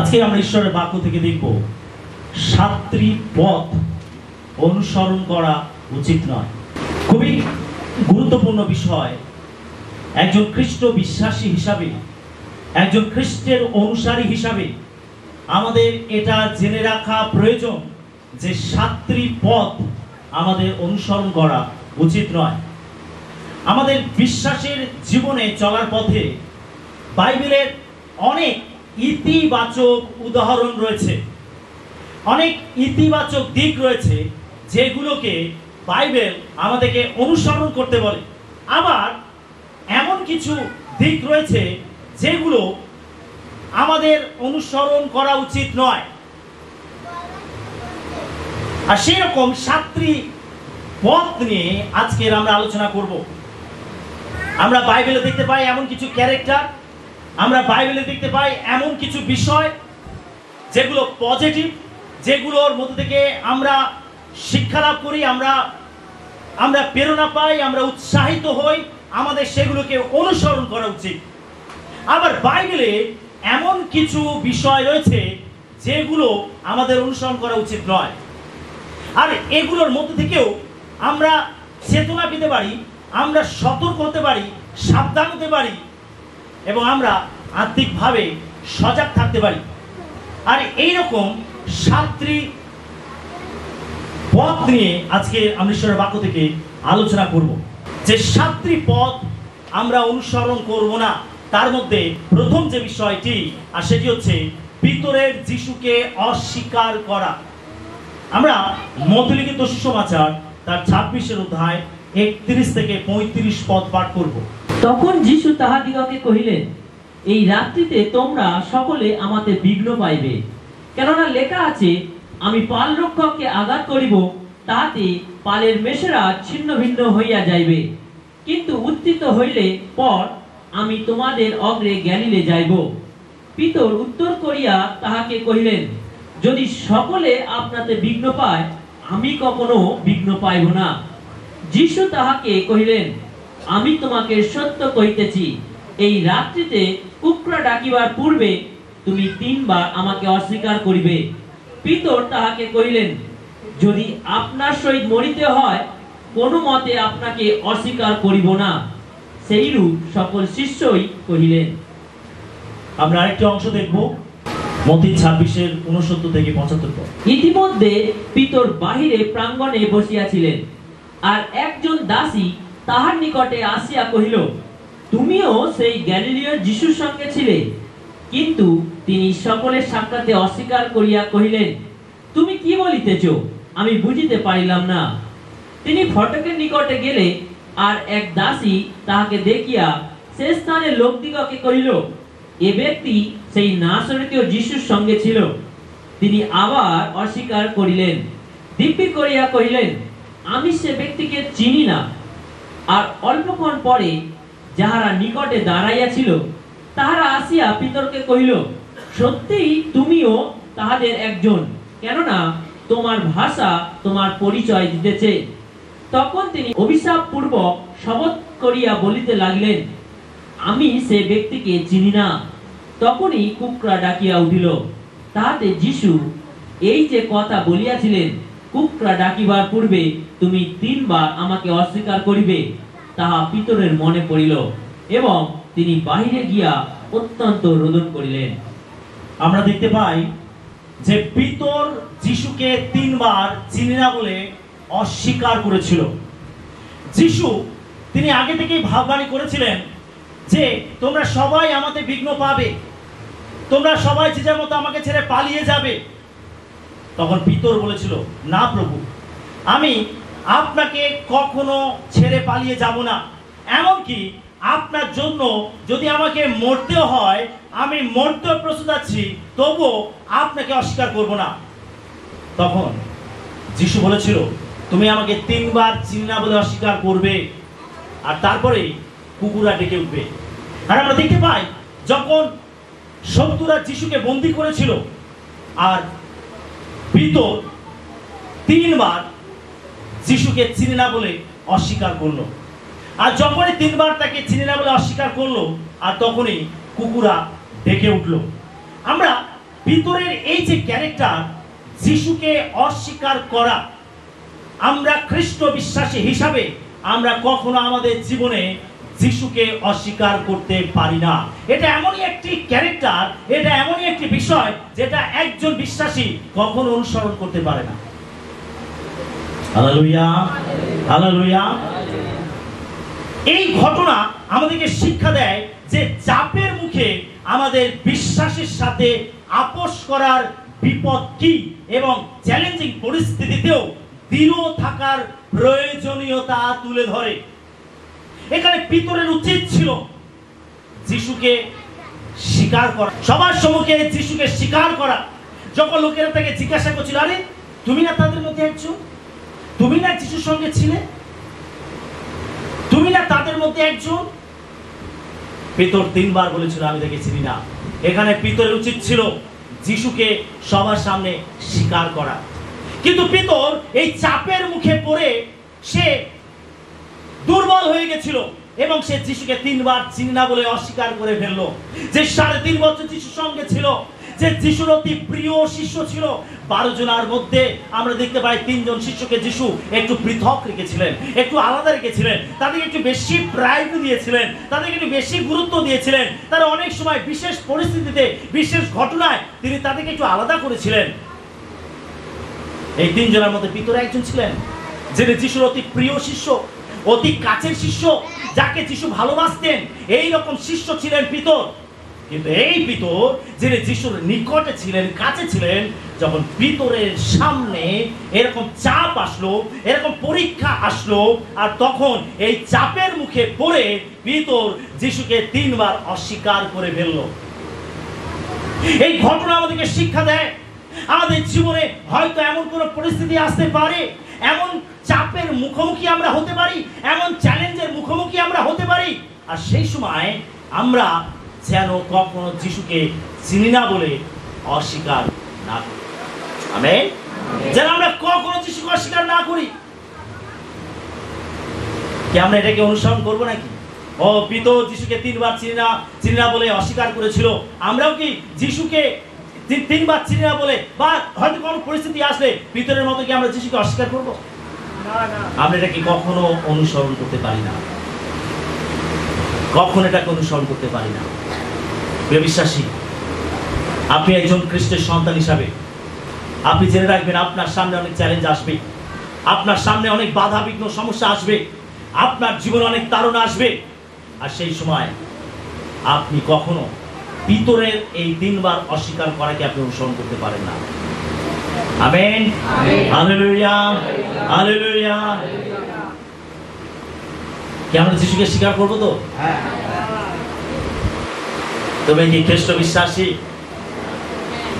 আজকে আমরা ঈশ্বরের বাক্য থেকে দেখব সাতটি পথ অনুসরণ করা উচিত নয়। খুবই গুরুত্বপূর্ণ বিষয়। একজন খ্রিস্ট বিশ্বাসী হিসাবে, একজন খ্রিস্টের অনুসারী হিসাবে আমাদের এটা জেনে রাখা প্রয়োজন যে সাতটি পথ আমাদের অনুসরণ করা উচিত নয়। আমাদের বিশ্বাসের জীবনে চলার পথে বাইবেলের অনেক ইতিবাচক উদাহরণ রয়েছে, অনেক ইতিবাচক দিক রয়েছে যেগুলোকে বাইবেল আমাদেরকে অনুসরণ করতে বলে। আবার এমন কিছু দিক রয়েছে যেগুলো আমাদের অনুসরণ করা উচিত নয়। আর সেরকম সাতটি পথ নিয়ে আজকের আমরা আলোচনা করব। আমরা বাইবেলে দেখতে পাই এমন কিছু ক্যারেক্টার, আমরা বাইবেলে দেখতে পাই এমন কিছু বিষয় যেগুলো পজিটিভ, যেগুলোর মধ্যে থেকে আমরা শিক্ষা লাভ করি, আমরা প্রেরণা পাই, আমরা উৎসাহিত হই, আমাদের সেগুলোকে অনুসরণ করা উচিত। আবার বাইবেলে এমন কিছু বিষয় রয়েছে যেগুলো আমাদের অনুসরণ করা উচিত নয়। আর এগুলোর মধ্যে থেকেও আমরা চেতনা পেতে পারি, আমরা সতর্ক হতে পারি, সাবধান হতে পারি এবং আমরা আত্মিকভাবে সজাগ থাকতে পারি। আর এইরকম সাতটি পথ নিয়ে আজকে আমরা ঈশ্বরের বাক্য থেকে আলোচনা করব। যে সাতটি পথ আমরা অনুসরণ করব না, তার মধ্যে প্রথম যে বিষয়টি, আর সেটি হচ্ছে পিতরের যিশুকে অস্বীকার করা। আমরা মথলিখিত সুসমাচার তার 26 অধ্যায় 31 থেকে 35 পদ পাঠ করব। তখন যিশু তাহাদিগকে কহিলেন, এই রাত্রিতে তোমরা সকলে আমাতে বিঘ্ন পাইবে, কেননা লেখা আছে, আমি পাল রক্ষককে আঘাত করিব, তাহাতে পালের মেষেরা ছিন্ন ভিন্ন হইয়া যাইবে। কিন্তু উত্থিত হইলে পর আমি তোমাদের অগ্রে গ্যালিলে যাইব। পিতর উত্তর করিয়া তাহাকে কহিলেন, যদি সকলে আপনাতে বিঘ্ন পায়, আমি কখনো বিঘ্ন পাইব না। যিশু তাহাকে কহিলেন, আমি তোমাকে সত্য কহিতেছি, এই রাত্রিতে কুকড়া ডাকিবার পূর্বে তুমি 3 বার আমাকে অস্বীকার করিবে। পিতর তাহাকে কহিলেন, যদি আপনার সহিত মরিতে হয়, কোনো মতে আপনাকে অস্বীকার করিব না। সেইরূপ সকল শিষ্যই কহিলেন। আমরা আরেকটি অংশ দেখব, মত্তি 26 69 থেকে 75 পদ। ইতিমধ্যে পিতর বাহিরে প্রাঙ্গণে বসিয়াছিলেন, আর একজন দাসী তাহার নিকটে আসিয়া কহিল, তুমিও সেই গ্যালিলীয় যিশুর সঙ্গে ছিলে। কিন্তু তিনি সকলের সাক্ষাতে অস্বীকার করিয়া কহিলেন, তুমি কি বলিতেছ, আমি বুঝিতে পারিলাম না। তিনি ফটকের নিকটে গেলে, আর এক দাসী তাহাকে দেখিয়া সে স্থানে লোকদিগকে কহিল, এ ব্যক্তি সেই নাসরতীয় যিশুর সঙ্গে ছিল। তিনি আবার অস্বীকার করিলেন, দিব্যি করিয়া কহিলেন, আমি সে ব্যক্তিকে চিনি না। আর অল্পক্ষণ পরে যাহারা নিকটে দাঁড়াইয়া ছিল তাহারা আসিয়া পিতরকে কহিল, সত্যিই তুমিও তাহাদের একজন, কেননা তোমার ভাষা তোমার পরিচয় দিতেছে। তখন তিনি অভিশাপ পূর্বক শপথ করিয়া বলিতে লাগিলেন, আমি সে ব্যক্তিকে চিনি না। তখনই কুকড়া ডাকিয়া উঠিল। তাহাতে যিশু এই যে কথা বলিয়াছিলেন, কুকড়া ডাকিবার পূর্বে তুমি 3 বার আমাকে অস্বীকার করিবে, তাহা পিতরের মনে পড়িল, এবং তিনি বাহিরে গিয়া অত্যন্ত রোদন করিলেন। আমরা দেখতে পাই যে পিতর যিশুকে 3 বার চিনি না বলে অস্বীকার করেছিল। যিশু তিনি আগে থেকেই ভাববাণী করেছিলেন যে তোমরা সবাই আমাতে বিঘ্ন পাবে, তোমরা সবাই যে যার মতো আমাকে ছেড়ে পালিয়ে যাবে। তখন পিতর বলেছিল, না প্রভু, আমি আপনাকে কখনো ছেড়ে পালিয়ে যাব না। এমনকি আপনার জন্য যদি আমাকে মরতেও হয়, আমি মরতেও প্রস্তুত আছি, তবুও আপনাকে অস্বীকার করব না। তখন যিশু বলেছিল, তুমি আমাকে 3 বার চিনি না বলে অস্বীকার করবে, আর তারপরে কুকুরা ডেকে উঠবে। আর আমরা দেখতে পাই যখন শত্রুরা যিশুকে বন্দী করেছিল, আর পিতর 3 বার যিশুকে চিনি না বলে অস্বীকার করলো। আর যখনই 3 বার তাকে চিনি না বলে অস্বীকার করলো, আর তখনই কুকুরা ডেকে উঠলো। আমরা পিতরের এই যে ক্যারেক্টার, যিশুকে অস্বীকার করা, আমরা খ্রিস্ট বিশ্বাসী হিসাবে আমরা কখনো আমাদের জীবনে যিশুকে অস্বীকার করতে পারি না। এটা এমনই একটি ক্যারেক্টার, এটা এমনই একটি বিষয় যেটা একজন বিশ্বাসী কখনো অনুসরণ করতে পারে না। Hallelujah, hallelujah. এই ঘটনা আমাদেরকে শিক্ষা দেয় যে চাপের মুখে আমাদের বিশ্বাসের সাথে আপোস করার বিপদ কি, এবং চ্যালেঞ্জিং পরিস্থিতিতেও দৃঢ় থাকার প্রয়োজনীয়তা তুলে ধরে। এখানে পিতরের উচিত ছিল যিশুকে স্বীকার করা, সবার সম্মুখে যিশুকে স্বীকার করা। যখন লোকেরা তাকে জিজ্ঞাসা করছিল, আরে তুমি না তাদের মধ্যে একজন, তুমি না যিশুর সঙ্গে ছিলে, তুমি না তাদের মধ্যে একজন? পিতর 3 বার বলেছিল আমি তাকে চিনি না। এখানে পিতরের উচিত ছিল যিশুকে সবার সামনে স্বীকার করা, কিন্তু পিতর এই চাপের মুখে পড়ে সে দুর্বল হয়ে গেছিল এবং সে যিশুকে 3 বার চিনি না বলে অস্বীকার করে ফেললো। যে 3.5 বছর যিশুর সঙ্গে ছিল, যে যিশুর অতি প্রিয় শিষ্য ছিল, 12 জনের মধ্যে আমরা দেখতে পাই 3 জন শিষ্যকে যিশু একটু পৃথক রেখেছিলেন, একটু আলাদা রেখেছিলেন, তাদেরকে একটু বেশি প্রায়োরিটি দিয়েছিলেন, তাদেরকে একটু বেশি গুরুত্ব দিয়েছিলেন। তারা অনেক সময় বিশেষ পরিস্থিতিতে, বিশেষ ঘটনায় তিনি তাদেরকে একটু আলাদা করেছিলেন। এই 3 জনের মধ্যে পিতর একজন ছিলেন, যিনি যিশুর অতি প্রিয় শিষ্য, অতি কাছের শিষ্য, যাকে যিশু ভালোবাসতেন। এই রকম শিষ্য ছিলেন পিতর। কিন্তু এই পিতর যিনি যিশুর নিকটে ছিলেন, কাছে ছিলেন, যখন পিতরের সামনে এরকম চাপ আসলো, এরকম পরীক্ষা আসলো, আর তখন এই চাপের মুখে পড়ে পিতর যিশুকে 3 বার অস্বীকার করে ফেললো। এই ঘটনা আমাদেরকে শিক্ষা দেয়, আমাদের জীবনে হয়তো এমন কোনো পরিস্থিতি আসতে পারে, এমন চাপের মুখোমুখি আমরা হতে পারি, এমন চ্যালেঞ্জের মুখোমুখি আমরা হতে পারি, আর সেই সময় আমরা যেন কখনো যিশুকে চিনি না বলে অস্বীকার না করি। আমেন। যেন আমরা কখনো যিশুকে অস্বীকার না করি। কি আমরা এটাকে অনুসরণ করবো নাকি? ও পিতর যিশুকে 3 বার চিনি না বলে অস্বীকার করেছিল, আমরাও কি যিশুকে 3 বার চিনি না বলে, বা হয়তো কোনো পরিস্থিতি আসলে পিতরের মতো কি আমরা যিশুকে অস্বীকার করবো? আমরা এটাকে কখনো অনুসরণ করতে পারি না, কখনো এটাকে অনুসরণ করতে পারি না। প্রিয় বিশ্বাসী, আপনি একজন খ্রিস্টের সন্তান হিসাবে আপনি জেনে রাখবেন, আপনার সামনে অনেক চ্যালেঞ্জ আসবে, আপনার সামনে অনেক বাধা বিঘ্ন সমস্যা আসবে, আপনার জীবনে অনেক তাড়না আসবে, আর সেই সময় আপনি কখনো পিতরের এই 3 বার অস্বীকার করাকে আপনি অনুসরণ করতে পারেন না। Amen, hallelujah, hallelujah. কি আমরা যিশুকে স্বীকার করবো তো? তবে কি খ্রিস্ট বিশ্বাসী?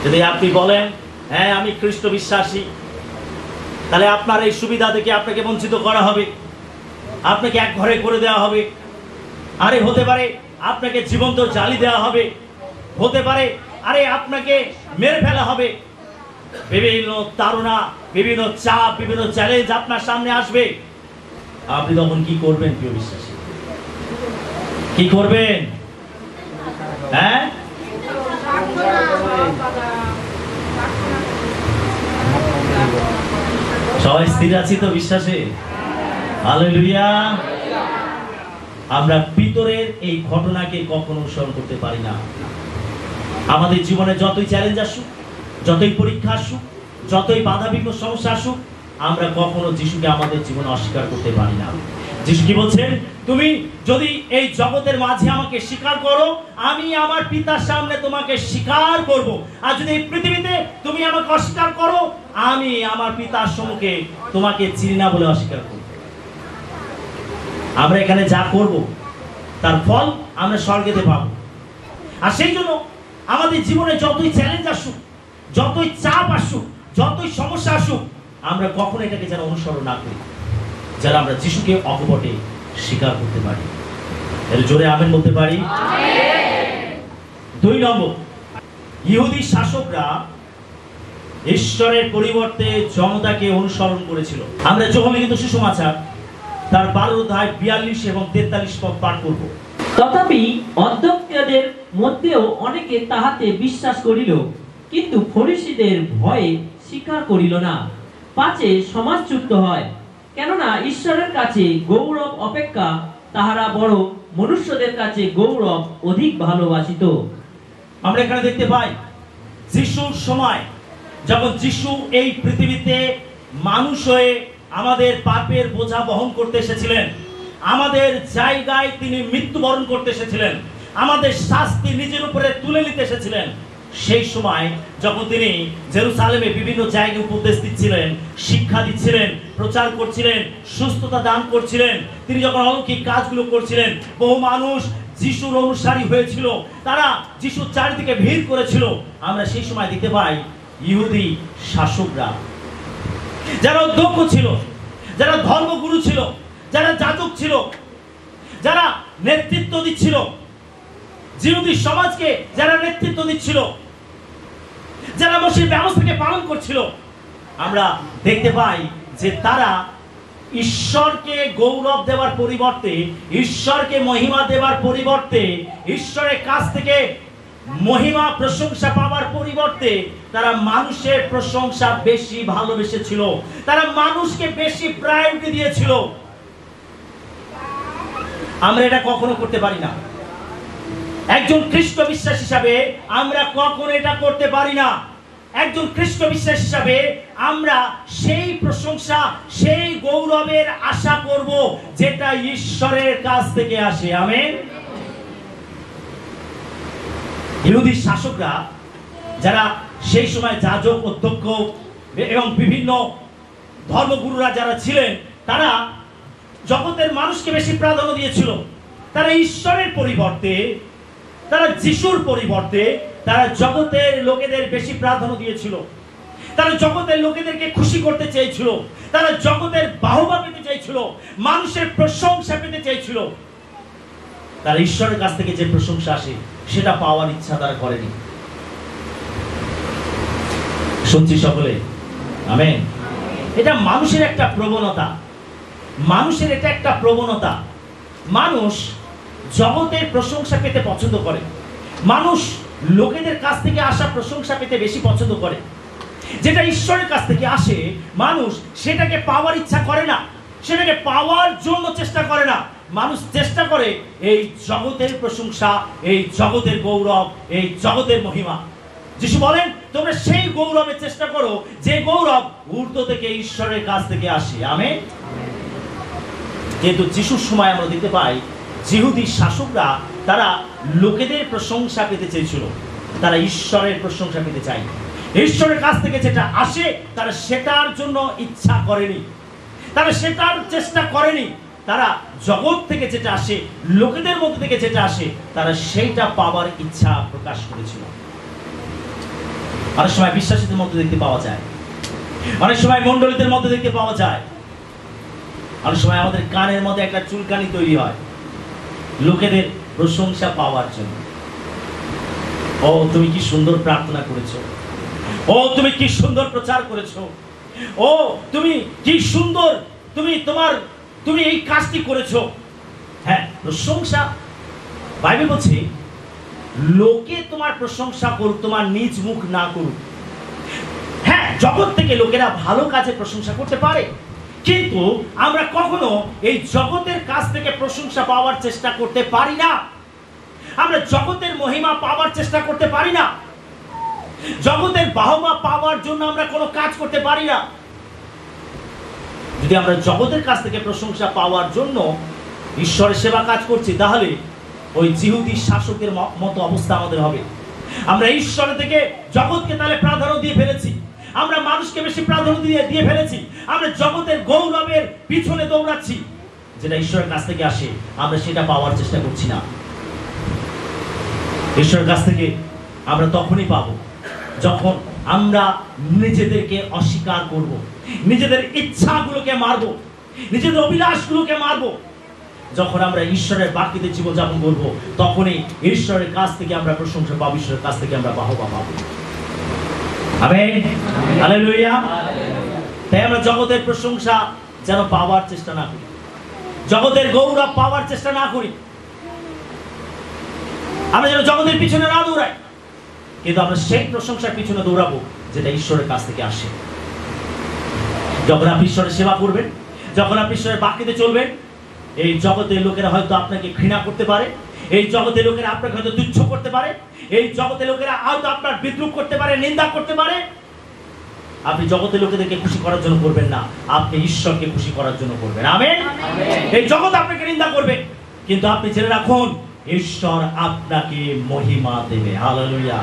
যদি আপনি বলেন হ্যাঁ আমি খ্রিস্ট বিশ্বাসী, তাহলে আপনার এই সুবিধা থেকে আপনাকে বঞ্চিত করা হবে, আপনাকে এক ঘরে করে দেওয়া হবে। আরে হতে পারে আপনাকে জীবন্ত জ্বালি দেওয়া হবে, হতে পারে আরে আপনাকে মেরে ফেলা হবে। বিভিন্ন তাড়না, বিভিন্ন চাপ, বিভিন্ন চ্যালেঞ্জ আপনার সামনে আসবে। আপনি তখন কি করবেন প্রিয় বিশ্বাসী? কি করবেন? হ্যাঁ, সবাই স্থির আছি তো বিশ্বাসে? হালেলুয়া। আমরা পিতরের এই ঘটনাকে কখনো অনুসরণ করতে পারি না। আমাদের জীবনে যতই চ্যালেঞ্জ আসুক, যতই পরীক্ষা আসুক, যতই বাধা বিঘ্ন সমস্যা আসুক, আমরা কখনো যিশুকে আমাদের জীবনে অস্বীকার করতে পারি না। যিশু কি বলছেন? তুমি যদি এই জগতের মাঝে আমাকে স্বীকার করো, আমি আমার পিতার সামনে তোমাকে স্বীকার করব। আর যদি এই পৃথিবীতে তুমি আমাকে অস্বীকার করো, আমি আমার পিতার সম্মুখে তোমাকে চিনি না বলে অস্বীকার করব। আমরা এখানে যা করব তার ফল আমরা স্বর্গেতে পাবো। আর সেই জন্য আমাদের জীবনে যতই চ্যালেঞ্জ আসুক, যতই চাপ আসুক, যতই সমস্যা আসুক, আমরা কখনো এটাকে যেন অনুসরণ না করি, যেন আমরা যিশুকে অকপটে স্বীকার করতে পারি। এর জোরে আমেন বলতে পারি। 2 নম্বর, ইহুদি শাসকরা ঈশ্বরের পরিবর্তে জনতাকে অনুসরণ করেছিল। আমরা যোহন লিখিত সুসমাচার তার 12 অধ্যায় 42 এবং 43 পদ পাঠ করব। তথাপি অধ্যক্ষদের মধ্যেও অনেকে তাহাতে বিশ্বাস করিল, কিন্তু ফরিসীদের ভয়ে স্বীকার করিল না, পাছে সমাজচ্যুত হয়। কেননা ঈশ্বরের কাছে গৌরব অপেক্ষা তাহারা বড় মনুষ্যদের কাছে গৌরব অধিক ভালোবাসিত। আমরা এখানে দেখতে পাই যিশুর সময় যখন যিশু এই পৃথিবীতে মানুষ হয়ে আমাদের পাপের বোঝা বহন করতে এসেছিলেন, আমাদের জায়গায় তিনি মৃত্যুবরণ করতে এসেছিলেন, আমাদের শাস্তি নিজের উপরে তুলে নিতে এসেছিলেন। সেই সময় যখন তিনি জেরুসালেমে বিভিন্ন জায়গায় উপদেশ দিচ্ছিলেন, শিক্ষা দিচ্ছিলেন, প্রচার করছিলেন, সুস্থতা দান করছিলেন, তিনি যখন অলৌকিক কাজগুলো করছিলেন, বহু মানুষ যিশুর অনুসারী হয়েছিল, তারা যিশুর চারিদিকে ভিড় করেছিল। আমরা সেই সময় দেখতে পাই ইহুদি শাসকরা, যারা অধ্যক্ষ ছিল, যারা ধর্মগুরু ছিল, যারা যাজক ছিল, যারা নেতৃত্ব দিচ্ছিল, জিহুদি সমাজকে যারা নেতৃত্ব দিচ্ছিল, যারা মসির ব্যবস্থাকে পালন করছিল, আমরা দেখতে পাই যে তারা ঈশ্বরকে গৌরব দেওয়ার পরিবর্তে, ঈশ্বরকে মহিমা দেওয়ার পরিবর্তে, ঈশ্বরের কাছ থেকে মহিমা প্রশংসা পাওয়ার পরিবর্তে তারা মানুষের প্রশংসা বেশি ভালোবেসেছিল, তারা মানুষকে বেশি প্রায়োরিটি দিয়েছিল। আমরা এটা কখনো করতে পারি না। একজন খ্রিস্ট বিশ্বাস হিসাবে আমরা কখনো এটা করতে পারি না। একজন খ্রিস্ট বিশ্বাস হিসাবে আমরা সেই প্রশংসা, সেই গৌরবের আশা করব যেটা ঈশ্বরের কাছ থেকে আসে। আমেন। ইহুদি শাসকরা, যারা সেই সময় যাজক, অধ্যক্ষ এবং বিভিন্ন ধর্মগুরুরা যারা ছিলেন, তারা জগতের মানুষকে বেশি প্রাধান্য দিয়েছিল। তারা ঈশ্বরের পরিবর্তে, তারা যিশুর পরিবর্তে তারা জগতের লোকেদের বেশি প্রাধান্য দিয়েছিল। তারা জগতের লোকেদেরকে খুশি করতে চেয়েছিল, তারা জগতের বাহবা পেতে চাইছিল, মানুষের প্রশংসা পেতে চাইছিল। তারা ঈশ্বরের কাছ থেকে যে প্রশংসা আসে সেটা পাওয়ার ইচ্ছা তারা করেনি। শুনছি সকলে? আমেন। এটা মানুষের একটা প্রবণতা, মানুষের এটা একটা প্রবণতা। মানুষ জগতের প্রশংসা পেতে পছন্দ করে, মানুষ লোকেদের কাছ থেকে আসা প্রশংসা পেতে বেশি পছন্দ করে। যেটা ঈশ্বরের কাছ থেকে আসে, মানুষ সেটাকে পাওয়ার ইচ্ছা করে না, সেটাকে পাওয়ার জন্য চেষ্টা করে না। মানুষ চেষ্টা করে এই জগতের প্রশংসা, এই জগতের গৌরব, এই জগতের মহিমা। যিশু বলেন, তোমরা সেই গৌরবের চেষ্টা করো যে গৌরব ঊর্ধ্ব থেকে ঈশ্বরের কাছ থেকে আসে। আমেন। কিন্তু যিশুর সময় আমরা দেখতে পাই যিহুদি শাসকরা তারা লোকেদের প্রশংসা পেতে চেয়েছিল, তারা ঈশ্বরের প্রশংসা পেতে চায়। ঈশ্বরের কাছ থেকে যেটা আসে তারা সেটার জন্য ইচ্ছা করেনি, তারা সেটার চেষ্টা করেনি। তারা জগৎ থেকে যেটা আসে, লোকেদের মধ্যে থেকে যেটা আসে, তারা সেইটা পাওয়ার ইচ্ছা প্রকাশ করেছিল। অনেক সময় বিশ্বাসীদের মধ্যে দেখতে পাওয়া যায়, অনেক সময় মণ্ডলীদের মধ্যে দেখতে পাওয়া যায়, অনেক সময় আমাদের কানের মধ্যে একটা চুলকানি তৈরি হয় লোকেদের প্রশংসা পাওয়ার জন্য। ও তুমি কি সুন্দর প্রার্থনা করেছো, ও তুমি কি সুন্দর প্রচার করেছো, ও তুমি কি সুন্দর, তুমি এই কাজটি করেছো। হ্যাঁ, প্রশংসা। বাইবেল বলছে লোকে তোমার প্রশংসা করুক, তোমার নিজ মুখ না করুক। হ্যাঁ, জগৎ থেকে লোকেরা ভালো কাজে প্রশংসা করতে পারে, কিন্তু আমরা কখনো এই জগতের কাছ থেকে প্রশংসা পাওয়ার চেষ্টা করতে পারি না। আমরা জগতের মহিমা পাওয়ার চেষ্টা করতে পারি না, জগতের বাহবা পাওয়ার জন্য আমরা কোনো কাজ করতে পারি না। যদি আমরা জগতের কাছ থেকে প্রশংসা পাওয়ার জন্য ঈশ্বরের সেবা কাজ করছি, তাহলে ওই যিহুদি শাসকের মতো অবস্থা আমাদের হবে। আমরা ঈশ্বরের থেকে জগৎকে তাহলে প্রাধান্য দিয়ে ফেলেছি, আমরা মানুষকে বেশি প্রাধান্য দিয়ে ফেলেছি, আমরা জগতের গৌরবের পিছনে দৌড়াচ্ছি। যেটা ঈশ্বরের কাছ থেকে আসে আমরা সেটা পাওয়ার চেষ্টা করছি না। ঈশ্বরের কাছ থেকে আমরা তখনই পাবো যখন আমরা নিজেদেরকে অস্বীকার করব, নিজেদের ইচ্ছাগুলোকে মারব, নিজেদের অভিলাষগুলোকে মারব। যখন আমরা ঈশ্বরের বাক্যতে জীবনযাপন করবো, তখনই ঈশ্বরের কাছ থেকে আমরা প্রশংসা পাবো, ঈশ্বরের কাছ থেকে আমরা বাহবা পাবো। Amen, hallelujah. তাই আমরা জগতের প্রশংসা যেন পাওয়ার চেষ্টা না করি, জগতের গৌরব পাওয়ার চেষ্টা না করি, আমরা যেন জগতের পিছনে না দৌড়াই। কিন্তু আমরা সেই প্রশংসার পিছনে দৌড়াবো যেটা ঈশ্বরের কাছ থেকে আসে। যখন আপনি ঈশ্বরের সেবা করবেন, যখন আপনি ঈশ্বরের বাক্যতে চলবেন, এই জগতের লোকেরা হয়তো আপনাকে ঘৃণা করতে পারে, এই জগতের লোকেরা আপনাকে হয়তো তুচ্ছ করতে পারে, এই জগতের লোকেরা হয়তো আপনার বিদ্রুপ করতে পারে, নিন্দা করতে পারে। আপনি জগতের লোকেদেরকে খুশি করার জন্য করবেন না, আপনি ঈশ্বরকে খুশি করার জন্য করবেন। আমেন। এই জগৎ আপনাকে নিন্দা করবে, কিন্তু আপনি জেনে রাখুন ঈশ্বর আপনাকে মহিমা দেবে। হালেলুয়া।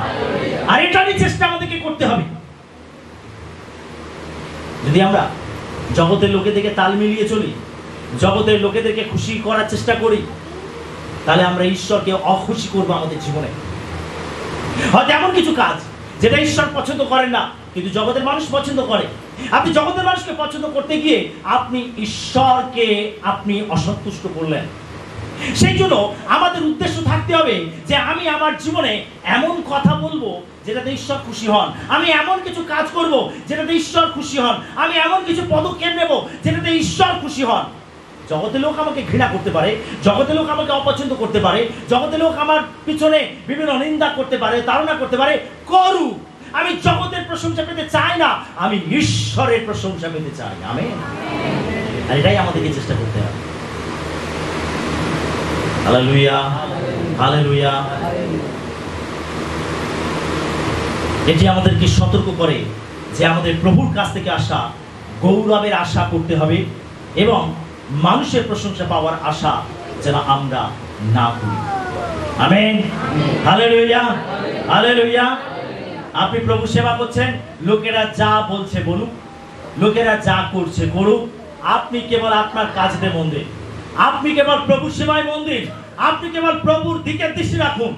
আর এটারই চেষ্টা আমাদেরকে করতে হবে। যদি আমরা জগতের লোকেদেরকে তাল মিলিয়ে চলি, জগতের লোকেদেরকে খুশি করার চেষ্টা করি, তাহলে আমরা ঈশ্বরকে অখুশি করবো আমাদের জীবনে। হয়তো এমন কিছু কাজ যেটা ঈশ্বর পছন্দ করেন না, কিন্তু জগতের মানুষ পছন্দ করে। আপনি জগতের মানুষকে পছন্দ করতে গিয়ে আপনি ঈশ্বরকে আপনি অসন্তুষ্ট করলেন। সেই জন্য আমাদের উদ্দেশ্য থাকতে হবে যে আমি আমার জীবনে এমন কথা বলবো যেটাতে ঈশ্বর খুশি হন, আমি এমন কিছু কাজ করব যেটাতে ঈশ্বর খুশি হন, আমি এমন কিছু পদক্ষেপ নেব যেটাতে ঈশ্বর খুশি হন। জগতের লোক আমাকে ঘৃণা করতে পারে, জগতের লোক আমাকে অপছন্দ করতে পারে, জগতের লোক আমার পিছনে বিভিন্ন নিন্দা করতে পারে, তাড়না করতে পারে, করুক। আমি জগতের প্রশংসা পেতে চাই না, আমি ঈশ্বরের প্রশংসা পেতে চাই। আমেন। আর এটাই আমাদেরকে চেষ্টা করতে হবে। Hallelujah, hallelujah. এটি আমাদেরকে সতর্ক করে যে আমাদের প্রভুর কাছ থেকে আসা গৌরবের আশা করতে হবে এবং মানুষের প্রশংসা পাওয়ার আশা যেন আমরা না করি। আমেন। Hallelujah, hallelujah. আপনি প্রভু সেবা করছেন, লোকেরা যা বলছে বলুক, লোকেরা যা করছে করুক, আপনি কেবল আপনার কাজে মন দিন, আপনি কেবল প্রভু সেবায় মন দিন, আপনি কেবল প্রভুর দিকে দৃষ্টি রাখুন।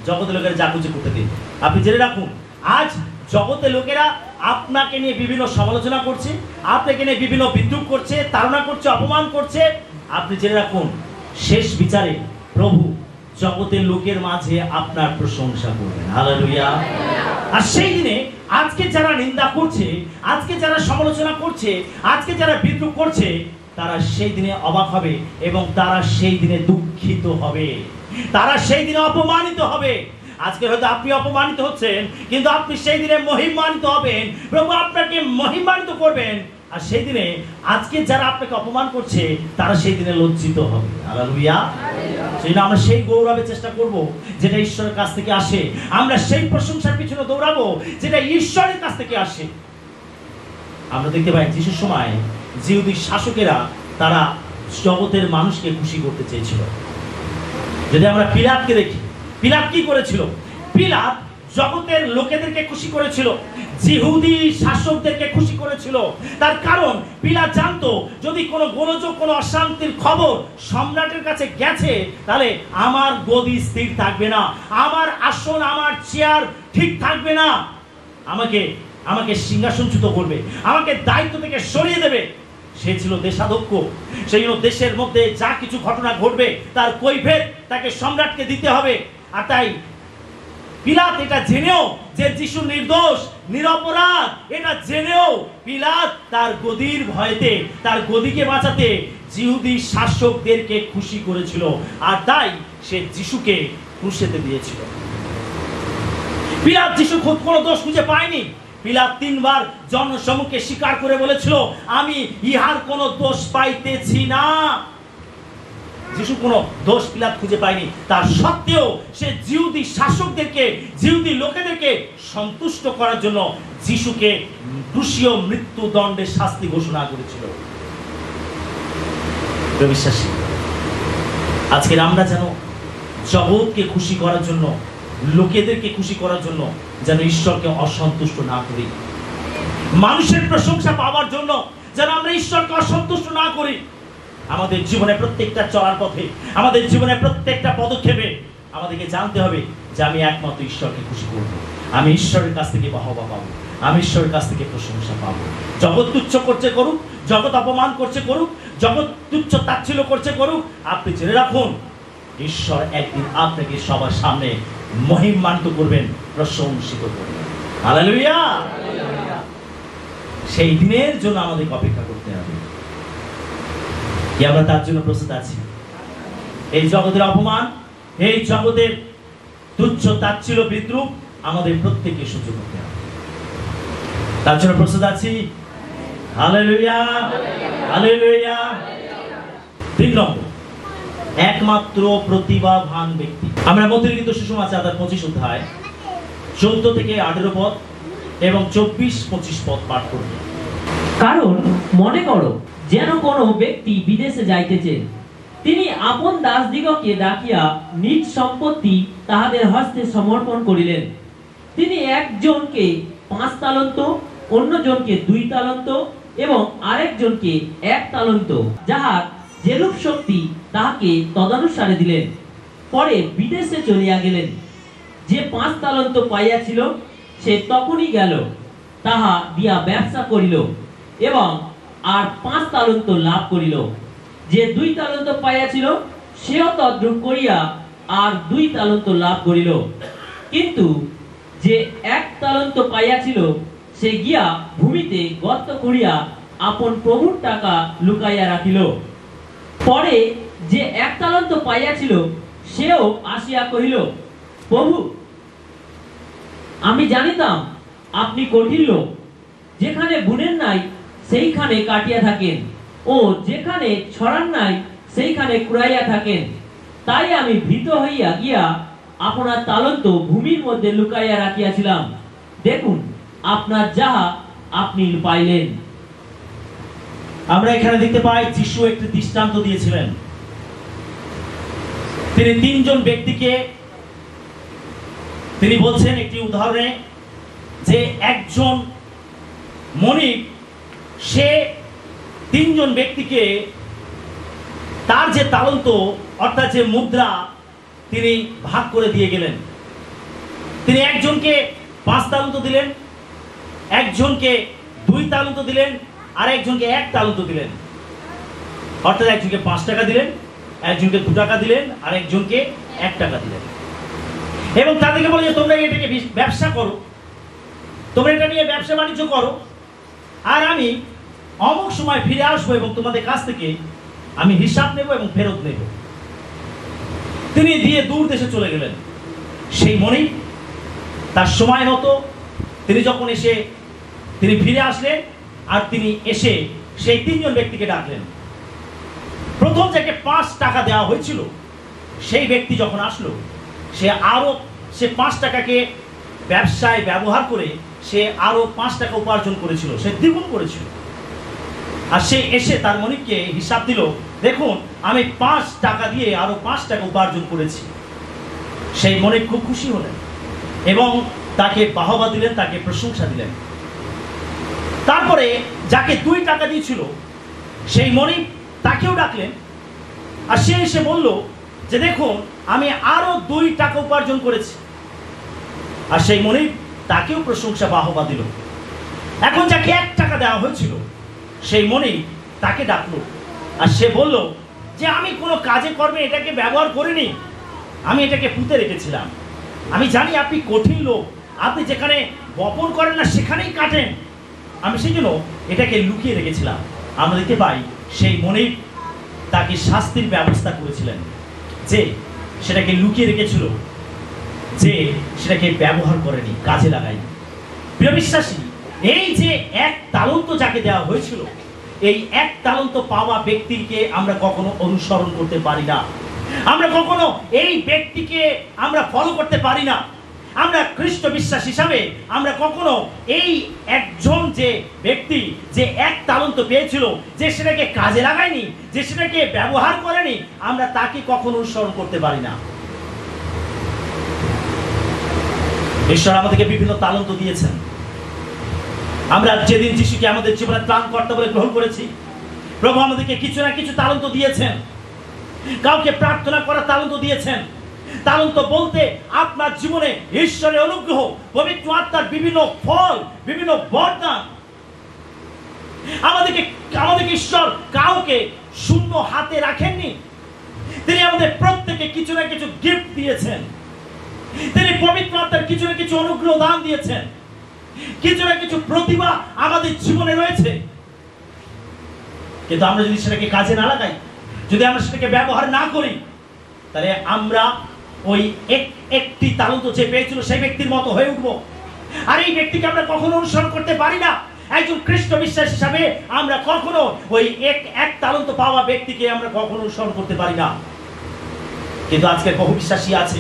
জগতের লোকেরা যা করছে করতে দিন। আপনি জেনে রাখুন, আজ জগতের লোকেরা আপনাকে নিয়ে বিভিন্ন সমালোচনা করছে, আপনাকে নিয়ে বিভিন্ন বিদ্রুপ করছে, তাড়না করছে, অপমান করছে। আপনি জেনে রাখুন, শেষ বিচারে প্রভু জগতের লোকের মাঝে আপনার প্রশংসা করবেন। হালেলুয়া। আর সেই দিনে আজকে যারা নিন্দা করছে, আজকে যারা সমালোচনা করছে, আজকে যারা বিদ্রুপ করছে, তারা সেই দিনে অবাক হবে এবং তারা সেই দিনে দুঃখিত হবে, তারা সেই দিনে অপমানিত হবে। আজকে হয়তো আপনি অপমানিত হচ্ছেন, কিন্তু আপনি সেই দিনে মহিমান্বিত হবেন, প্রভু আপনাকে মহিমান্বিত করবেন। আর সেই দিনে আজকে যারা আপনাকে অপমান করছে তারা সেই দিনে লজ্জিত হবে। হালেলুয়া। সেই জন্য আমরা সেই গৌরবের চেষ্টা করব যেটা ঈশ্বরের কাছ থেকে আসে, আমরা সেই প্রশংসার পিছনে দৌড়াবো যেটা ঈশ্বরের কাছ থেকে আসে। আমরা দেখতে পাই যিশুর সময় জিহুদি শাসকেরা তারা জগতের মানুষকে খুশি করতে চেয়েছিল। যদি আমরা পিলাতকে দেখি, পিলাত কি করেছিল? পিলাত জগতের লোকেদেরকে খুশি করেছিল, জিহুদি শাসকদেরকে খুশি করেছিল। তার কারণ পিলাত জানতো যদি কোনো গোলযোগ, কোনো অশান্তির খবর সম্রাটের কাছে গেছে, তাহলে আমার গদি স্থির থাকবে না, আমার আসন, আমার চেয়ার ঠিক থাকবে না, আমাকে সিংহাসনচ্যুত করবে, আমাকে দায়িত্ব থেকে সরিয়ে দেবে। সে ছিল দেশাধ্যক্ষ, সেই জন্য দেশের মধ্যে যা কিছু ঘটনা ঘটবে তার কৈফিয়ত তাকে সম্রাটকে দিতে হবে। আর তাই পিলাত এটা জেনেও যে যিশু নির্দোষ, নিরপরাধ, এটা জেনেও পিলাত তার গদির ভয়তে, তার গদিকে বাঁচাতে জিহুদি শাসকদেরকে খুশি করেছিল। আর তাই সে যিশুকে ক্রুশেতে দিয়েছিল। পিলাত যিশু খুব কোনো দোষ খুঁজে পায়নি। পিলাত 3 বার জনসমুখে স্বীকার করে বলেছিল, আমি ইহার কোনো দোষ পাইতেছি না। যিশু কোনো দোষ পিলাত খুঁজে পায়নি, তার সত্ত্বেও সে জিহুদি শাসকদেরকে, জিহুদি লোকেদেরকে সন্তুষ্ট করার জন্য যিশুকে ক্রুশীয় মৃত্যুদণ্ডের শাস্তি ঘোষণা করেছিল। বিশ্বাসী, আজকে আমরা যেন জগৎকে খুশি করার জন্য, লোকেদেরকে খুশি করার জন্য যেন ঈশ্বরকে অসন্তুষ্ট না করি, মানুষের প্রশংসা পাওয়ার জন্য যেন আমরা ঈশ্বরকে অসন্তুষ্ট না করি। আমাদের জীবনে প্রত্যেকটা চলার পথে, আমাদের জীবনে প্রত্যেকটা পদক্ষেপে আমাদেরকে জানতে হবে যে আমি একমাত্র ঈশ্বরকে খুশি করব, আমি ঈশ্বরের কাছ থেকে বাহবা পাবো, আমি ঈশ্বরের কাছ থেকে প্রশংসা পাবো। জগৎ তুচ্ছ করছে করুক, জগৎ অপমান করছে করুক, জগৎ তুচ্ছ তাচ্ছিল্য করছে করুক, আপনি জেনে রাখুন ঈশ্বর একদিন আপনাকে সবার সামনে মহিমান্বিত করবেন, প্রশংসিত করবেন। হালেলুয়া। সেই দিনের জন্য আমাদেরকে অপেক্ষা করতে হবে। কি আমরা তার জন্য প্রস্তুত আছি? এই জগতের অপমান, এই জগতের তুচ্ছ তাচ্ছিল্য বিদ্রুপ আমাদের প্রত্যেককে সহ্য করতে হবে। তার জন্য প্রস্তুত আছি? Hallelujah, hallelujah. 3 নম্বর, একমাত্র প্রতিভাবান ব্যক্তি। আমরা মধ্যলিখিত সুসমাচার তার 25 অধ্যায় 14 থেকে 18 পদ এবং 24-25 পদ পাঠ করব। কারণ মনে করো যেন কোনো ব্যক্তি বিদেশে যাইতেছে, তিনি আপন দাসদিগকে ডাকিয়া নিজ সম্পত্তি তাহাদের হস্তে সমর্পণ করিলেন। তিনি একজনকে 5 তালন্ত, অন্যজনকে 2 তালন্ত এবং আরেকজনকে 1 তালন্ত, যাহার যেরূপ শক্তি তাহাকে তদানুসারে দিলেন। পরে বিদেশে চলিয়া গেলেন। যে 5 তালন্ত পাইয়াছিল সে তখনই গেল, তাহা দিয়া ব্যবসা করিল এবং আর 5 তালন্ত লাভ করিল। যে 2 তালন্ত পাইয়াছিল সেও তদ্রূপ করিয়া আর 2 তালন্ত লাভ করিল। কিন্তু যে 1 তালন্ত পাইয়াছিল সে গিয়া ভূমিতে গর্ত করিয়া আপন প্রভুর টাকা লুকাইয়া রাখিল। পরে যে 1 তালন্ত পাইয়াছিল সেও আসিয়া কহিল, প্রভু, আমি জানিতাম আপনি কঠিন লোক, যেখানে বুনেন নাই সেইখানে কাটিয়া থাকেন ও যেখানে ছড়ান নাই সেইখানে কুড়াইয়া থাকেন। তাই আমি ভীত হইয়া গিয়া আপনার তালন্ত ভূমির মধ্যে লুকাইয়া রাখিয়াছিলাম। দেখুন, আপনার যাহা আপনি পাইলেন। আমরা এখানে দেখতে পাই যিশু একটি দৃষ্টান্ত দিয়েছিলেন। তিনি 3 জন ব্যক্তিকে তিনি বলছেন একটি উদাহরণে যে একজন মনিব সে 3 জন ব্যক্তিকে তার যে তালন্ত অর্থাৎ যে মুদ্রা তিনি ভাগ করে দিয়ে গেলেন। তিনি একজনকে 5 তালন্ত দিলেন, একজনকে 2 তালন্ত দিলেন, আর একজনকে 1 তালন্ত দিলেন। অর্থাৎ একজনকে 5 টাকা দিলেন, একজনকে 2 টাকা দিলেন, আর একজনকে 1 টাকা দিলেন। এবং তাদেরকে বলে যে তোমরা এটাকে ব্যবসা করো, তোমরা এটা নিয়ে ব্যবসা বাণিজ্য করো, আর আমি অমুক সময় ফিরে আসবো এবং তোমাদের কাছ থেকে আমি হিসাব নেব এবং ফেরত নেব। তিনি দিয়ে দূর দেশে চলে গেলেন। সেই মনিব তার সময় মতো তিনি যখন এসে তিনি ফিরে আসলেন, আর তিনি এসে সেই 3 জন ব্যক্তিকে ডাকলেন। প্রথম যাকে 5 টাকা দেওয়া হয়েছিল সেই ব্যক্তি যখন আসলো, সে 5 টাকাকে ব্যবসায় ব্যবহার করে সে আরো 5 টাকা উপার্জন করেছিল, সে দ্বিগুণ করেছিল। আর সে এসে তার মনিবকে হিসাব দিল, দেখুন আমি 5 টাকা দিয়ে আরো 5 টাকা উপার্জন করেছি। সেই মনিব খুব খুশি হলেন এবং তাকে বাহবা দিলেন, তাকে প্রশংসা দিলেন। তারপরে যাকে 2 টাকা দিয়েছিল সেই মনিব তাকেও ডাকলেন, আর সে এসে বলল যে দেখুন আমি আরো 2 টাকা উপার্জন করেছি। আর সেই মনিব তাকেও প্রশংসা বাহবা দিল। এখন যাকে 1 টাকা দেওয়া হয়েছিল সেই মনিব তাকে ডাকলো, আর সে বলল যে আমি কোনো কাজে কর্মে এটাকে ব্যবহার করিনি, আমি এটাকে পুঁতে রেখেছিলাম। আমি জানি আপনি কঠিন লোক, আপনি যেখানে বপন করেন না সেখানেই কাটেন, আমি সেই জন্য এটাকে লুকিয়ে রেখেছিলাম। আমরা দেখতে পাই সেই মনিব তাকে শাস্তির ব্যবস্থা করেছিলেন, যে সেটাকে লুকিয়ে রেখেছিল, যে সেটাকে ব্যবহার করেনি, কাজে লাগায়নি। প্রিয় বিশ্বাসী, এই যে 1 তালন্ত যাকে দেওয়া হয়েছিল, এই 1 তালন্ত পাওয়া ব্যক্তিকে আমরা কখনো অনুসরণ করতে পারি না, আমরা কখনো এই ব্যক্তিকে আমরা ফলো করতে পারি না। আমরা খ্রিস্ট বিশ্বাস হিসাবে আমরা কখনো এই একজন যে ব্যক্তি যে 1 তালন্ত পেয়েছিল, যে সেটাকে কাজে লাগায়নি, যে সেটাকে ব্যবহার করেনি, আমরা তাকে কখনো অনুসরণ করতে পারি না। ঈশ্বর আমাদেরকে বিভিন্ন তালন্ত দিয়েছেন। আমরা যেদিন যিশুকে আমাদের জীবনের ত্রাণকর্তা বলে গ্রহণ করেছি, প্রভু আমাদেরকে কিছু না কিছু তালন্ত দিয়েছেন। কাউকে প্রার্থনা করার তালন্ত দিয়েছেন। তালন্ত বলতে আপনার জীবনে ঈশ্বরের অনুগ্রহ, পবিত্র আত্মার বিভিন্ন ফল, বিভিন্ন বরদান। আমাদেরকে ঈশ্বর কাউকে শূন্য হাতে রাখেননি। তিনি আমাদের প্রত্যেককে কিছু না কিছু গিফট দিয়েছেন। তিনি পবিত্র আত্মার কিছু না কিছু অনুগ্রহ দান দিয়েছেন। কিছু না কিছু প্রতিভা আমাদের জীবনে রয়েছে, কিন্তু আমরা যদি সেটাকে কাজে না লাগাই, যদি আমরা সেটাকে ব্যবহার না করি, তাহলে আমরা ওই একটি তালন্ত যে পেয়েছিল সেই ব্যক্তির মতো হয়ে উঠবো। আর এই ব্যক্তিকে আমরা কখনো অনুসরণ করতে পারি না। একজন খ্রিস্ট বিশ্বাস হিসাবে আমরা কখনো ওই এক তালন্ত পাওয়া ব্যক্তিকে আমরা কখনো অনুসরণ করতে পারি না। কিন্তু আজকে বহু বিশ্বাসী আছে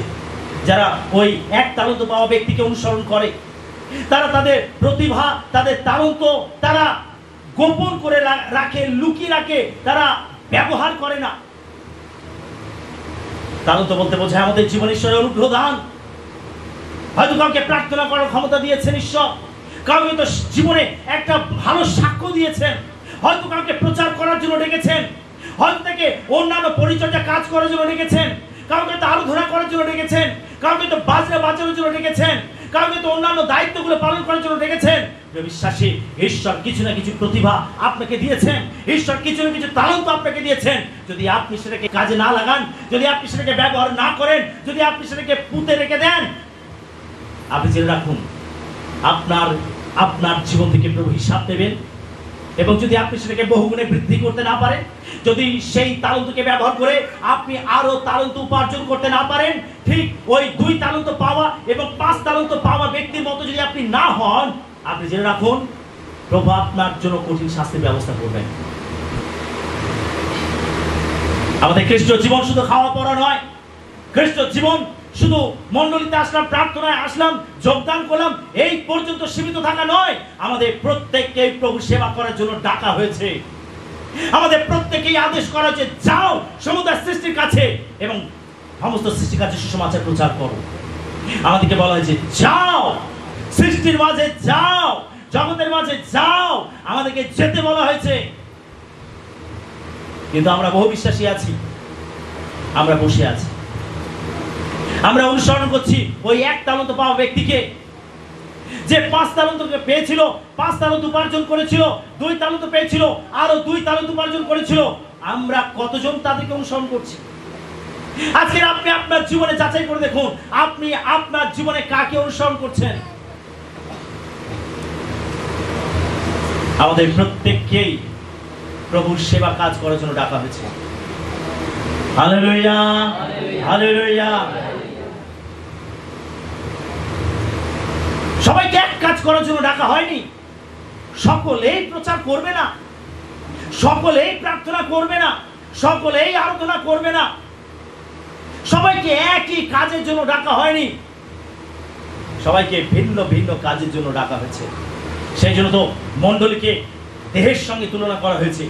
যারা ওই এক তালন্ত পাওয়া ব্যক্তিকে অনুসরণ করে। তারা তাদের প্রতিভা, তাদের তালন্ত তারা গোপন করে রাখে, লুকিয়ে রাখে, তারা ব্যবহার করে না। তালন্ত বলতে বোঝায় আমাদের জীবনে ঈশ্বরের অনুগ্রহ দান। হয়তো কাউকে প্রার্থনা করার ক্ষমতা দিয়েছেন ঈশ্বর, কাউকে তো জীবনে একটা ভালো সাক্ষ্য দিয়েছেন, হয়তো কাউকে প্রচার করার জন্য ডেকেছেন, হয়তো তাকে অন্যান্য পরিচর্যা কাজ করার জন্য ডেকেছেন, কাউকে তো আরাধনা করার জন্য ডেকেছেন, কাউকে তো বাজনা বাজানোর জন্য ডেকেছেন, কাউকে তো অন্যান্য দায়িত্বগুলো পালন করার জন্য ডেকেছেন। বিশ্বাসী, ঈশ্বর কিছু না কিছু প্রতিভা আপনাকে দিয়েছেন, ঈশ্বর কিছু না কিছু তালন্ত আপনাকে দিয়েছেন। যদি আপনি সেটাকে কাজে না লাগান, যদি আপনি সেটাকে ব্যবহার না করেন, যদি আপনি সেটাকে পুঁতে রেখে দেন, আপনি জেনে রাখুন আপনার জীবন থেকে প্রভু হিসাব দেবেন। এবং যদি আপনি সেটাকে বহুগুণে বৃদ্ধি করতে না পারেন, যদি সেই তালন্তকে ব্যবহার করে আপনি আরো তালন্ত উপার্জন করতে না পারেন, ঠিক ওই 2 তালন্ত পাওয়া এবং 5 তালন্ত পাওয়া ব্যক্তির মতো যদি আপনি না হন, আপনি জেনে রাখুন প্রভু আপনার জন্য কঠিন শাস্তির ব্যবস্থা করবেন। আমাদের খ্রিস্ট জীবন শুধু খাওয়া পড়া নয়, খ্রিস্ট জীবন শুধু মণ্ডলীতে আসলাম, প্রার্থনায় আসলাম, যোগদান করলাম, এই পর্যন্ত সীমিত থাকা নয়। আমাদের প্রত্যেককে প্রভু সেবা করার জন্য ডাকা হয়েছে। আমাদের প্রত্যেকেই আদেশ করা হয়েছে, যাও সমুদ্র সৃষ্টির কাছে এবং সমস্ত সৃষ্টির কাছে সুসমাচার প্রচার করো। আমাদেরকে বলা হয়েছে যাও সৃষ্টির মাঝে, যাও জগতের মাঝে, যাও, আমাদেরকে যেতে বলা হয়েছে। কিন্তু আমরা বহু বিশ্বাসী আছি, আমরা বসে আছি, আমরা অনুসরণ করছি ওই 1 তালন্ত পাওয়া ব্যক্তিকে, যে 5 তালন্ত পেয়েছিল, 5 তালন্ত উপার্জন করেছিল, 2 তালন্ত পেয়েছিল, আরো 2 তালন্ত উপার্জন করেছিল। আমরা কতজন তাদেরকে অনুসরণ করছি? আজকে আপনি আপনার জীবনে যাচাই করে দেখুন, আপনি আপনার জীবনে কাকে অনুসরণ করছেন। আমাদের প্রত্যেককেই প্রভুর সেবা কাজ করার জন্য ডাকা হয়েছে। Hallelujah, hallelujah. সবাইকে এক কাজ করার জন্য ডাকা হয়নি। সকলেই প্রচার করবে না, সকলেই প্রার্থনা করবে না, সকলেই আরাধনা করবে না, সবাইকে একই কাজের জন্য ডাকা হয়নি, সবাইকে ভিন্ন ভিন্ন কাজের জন্য ডাকা হয়েছে। সেই জন্য তো মণ্ডলীকে দেহের সঙ্গে তুলনা করা হয়েছে।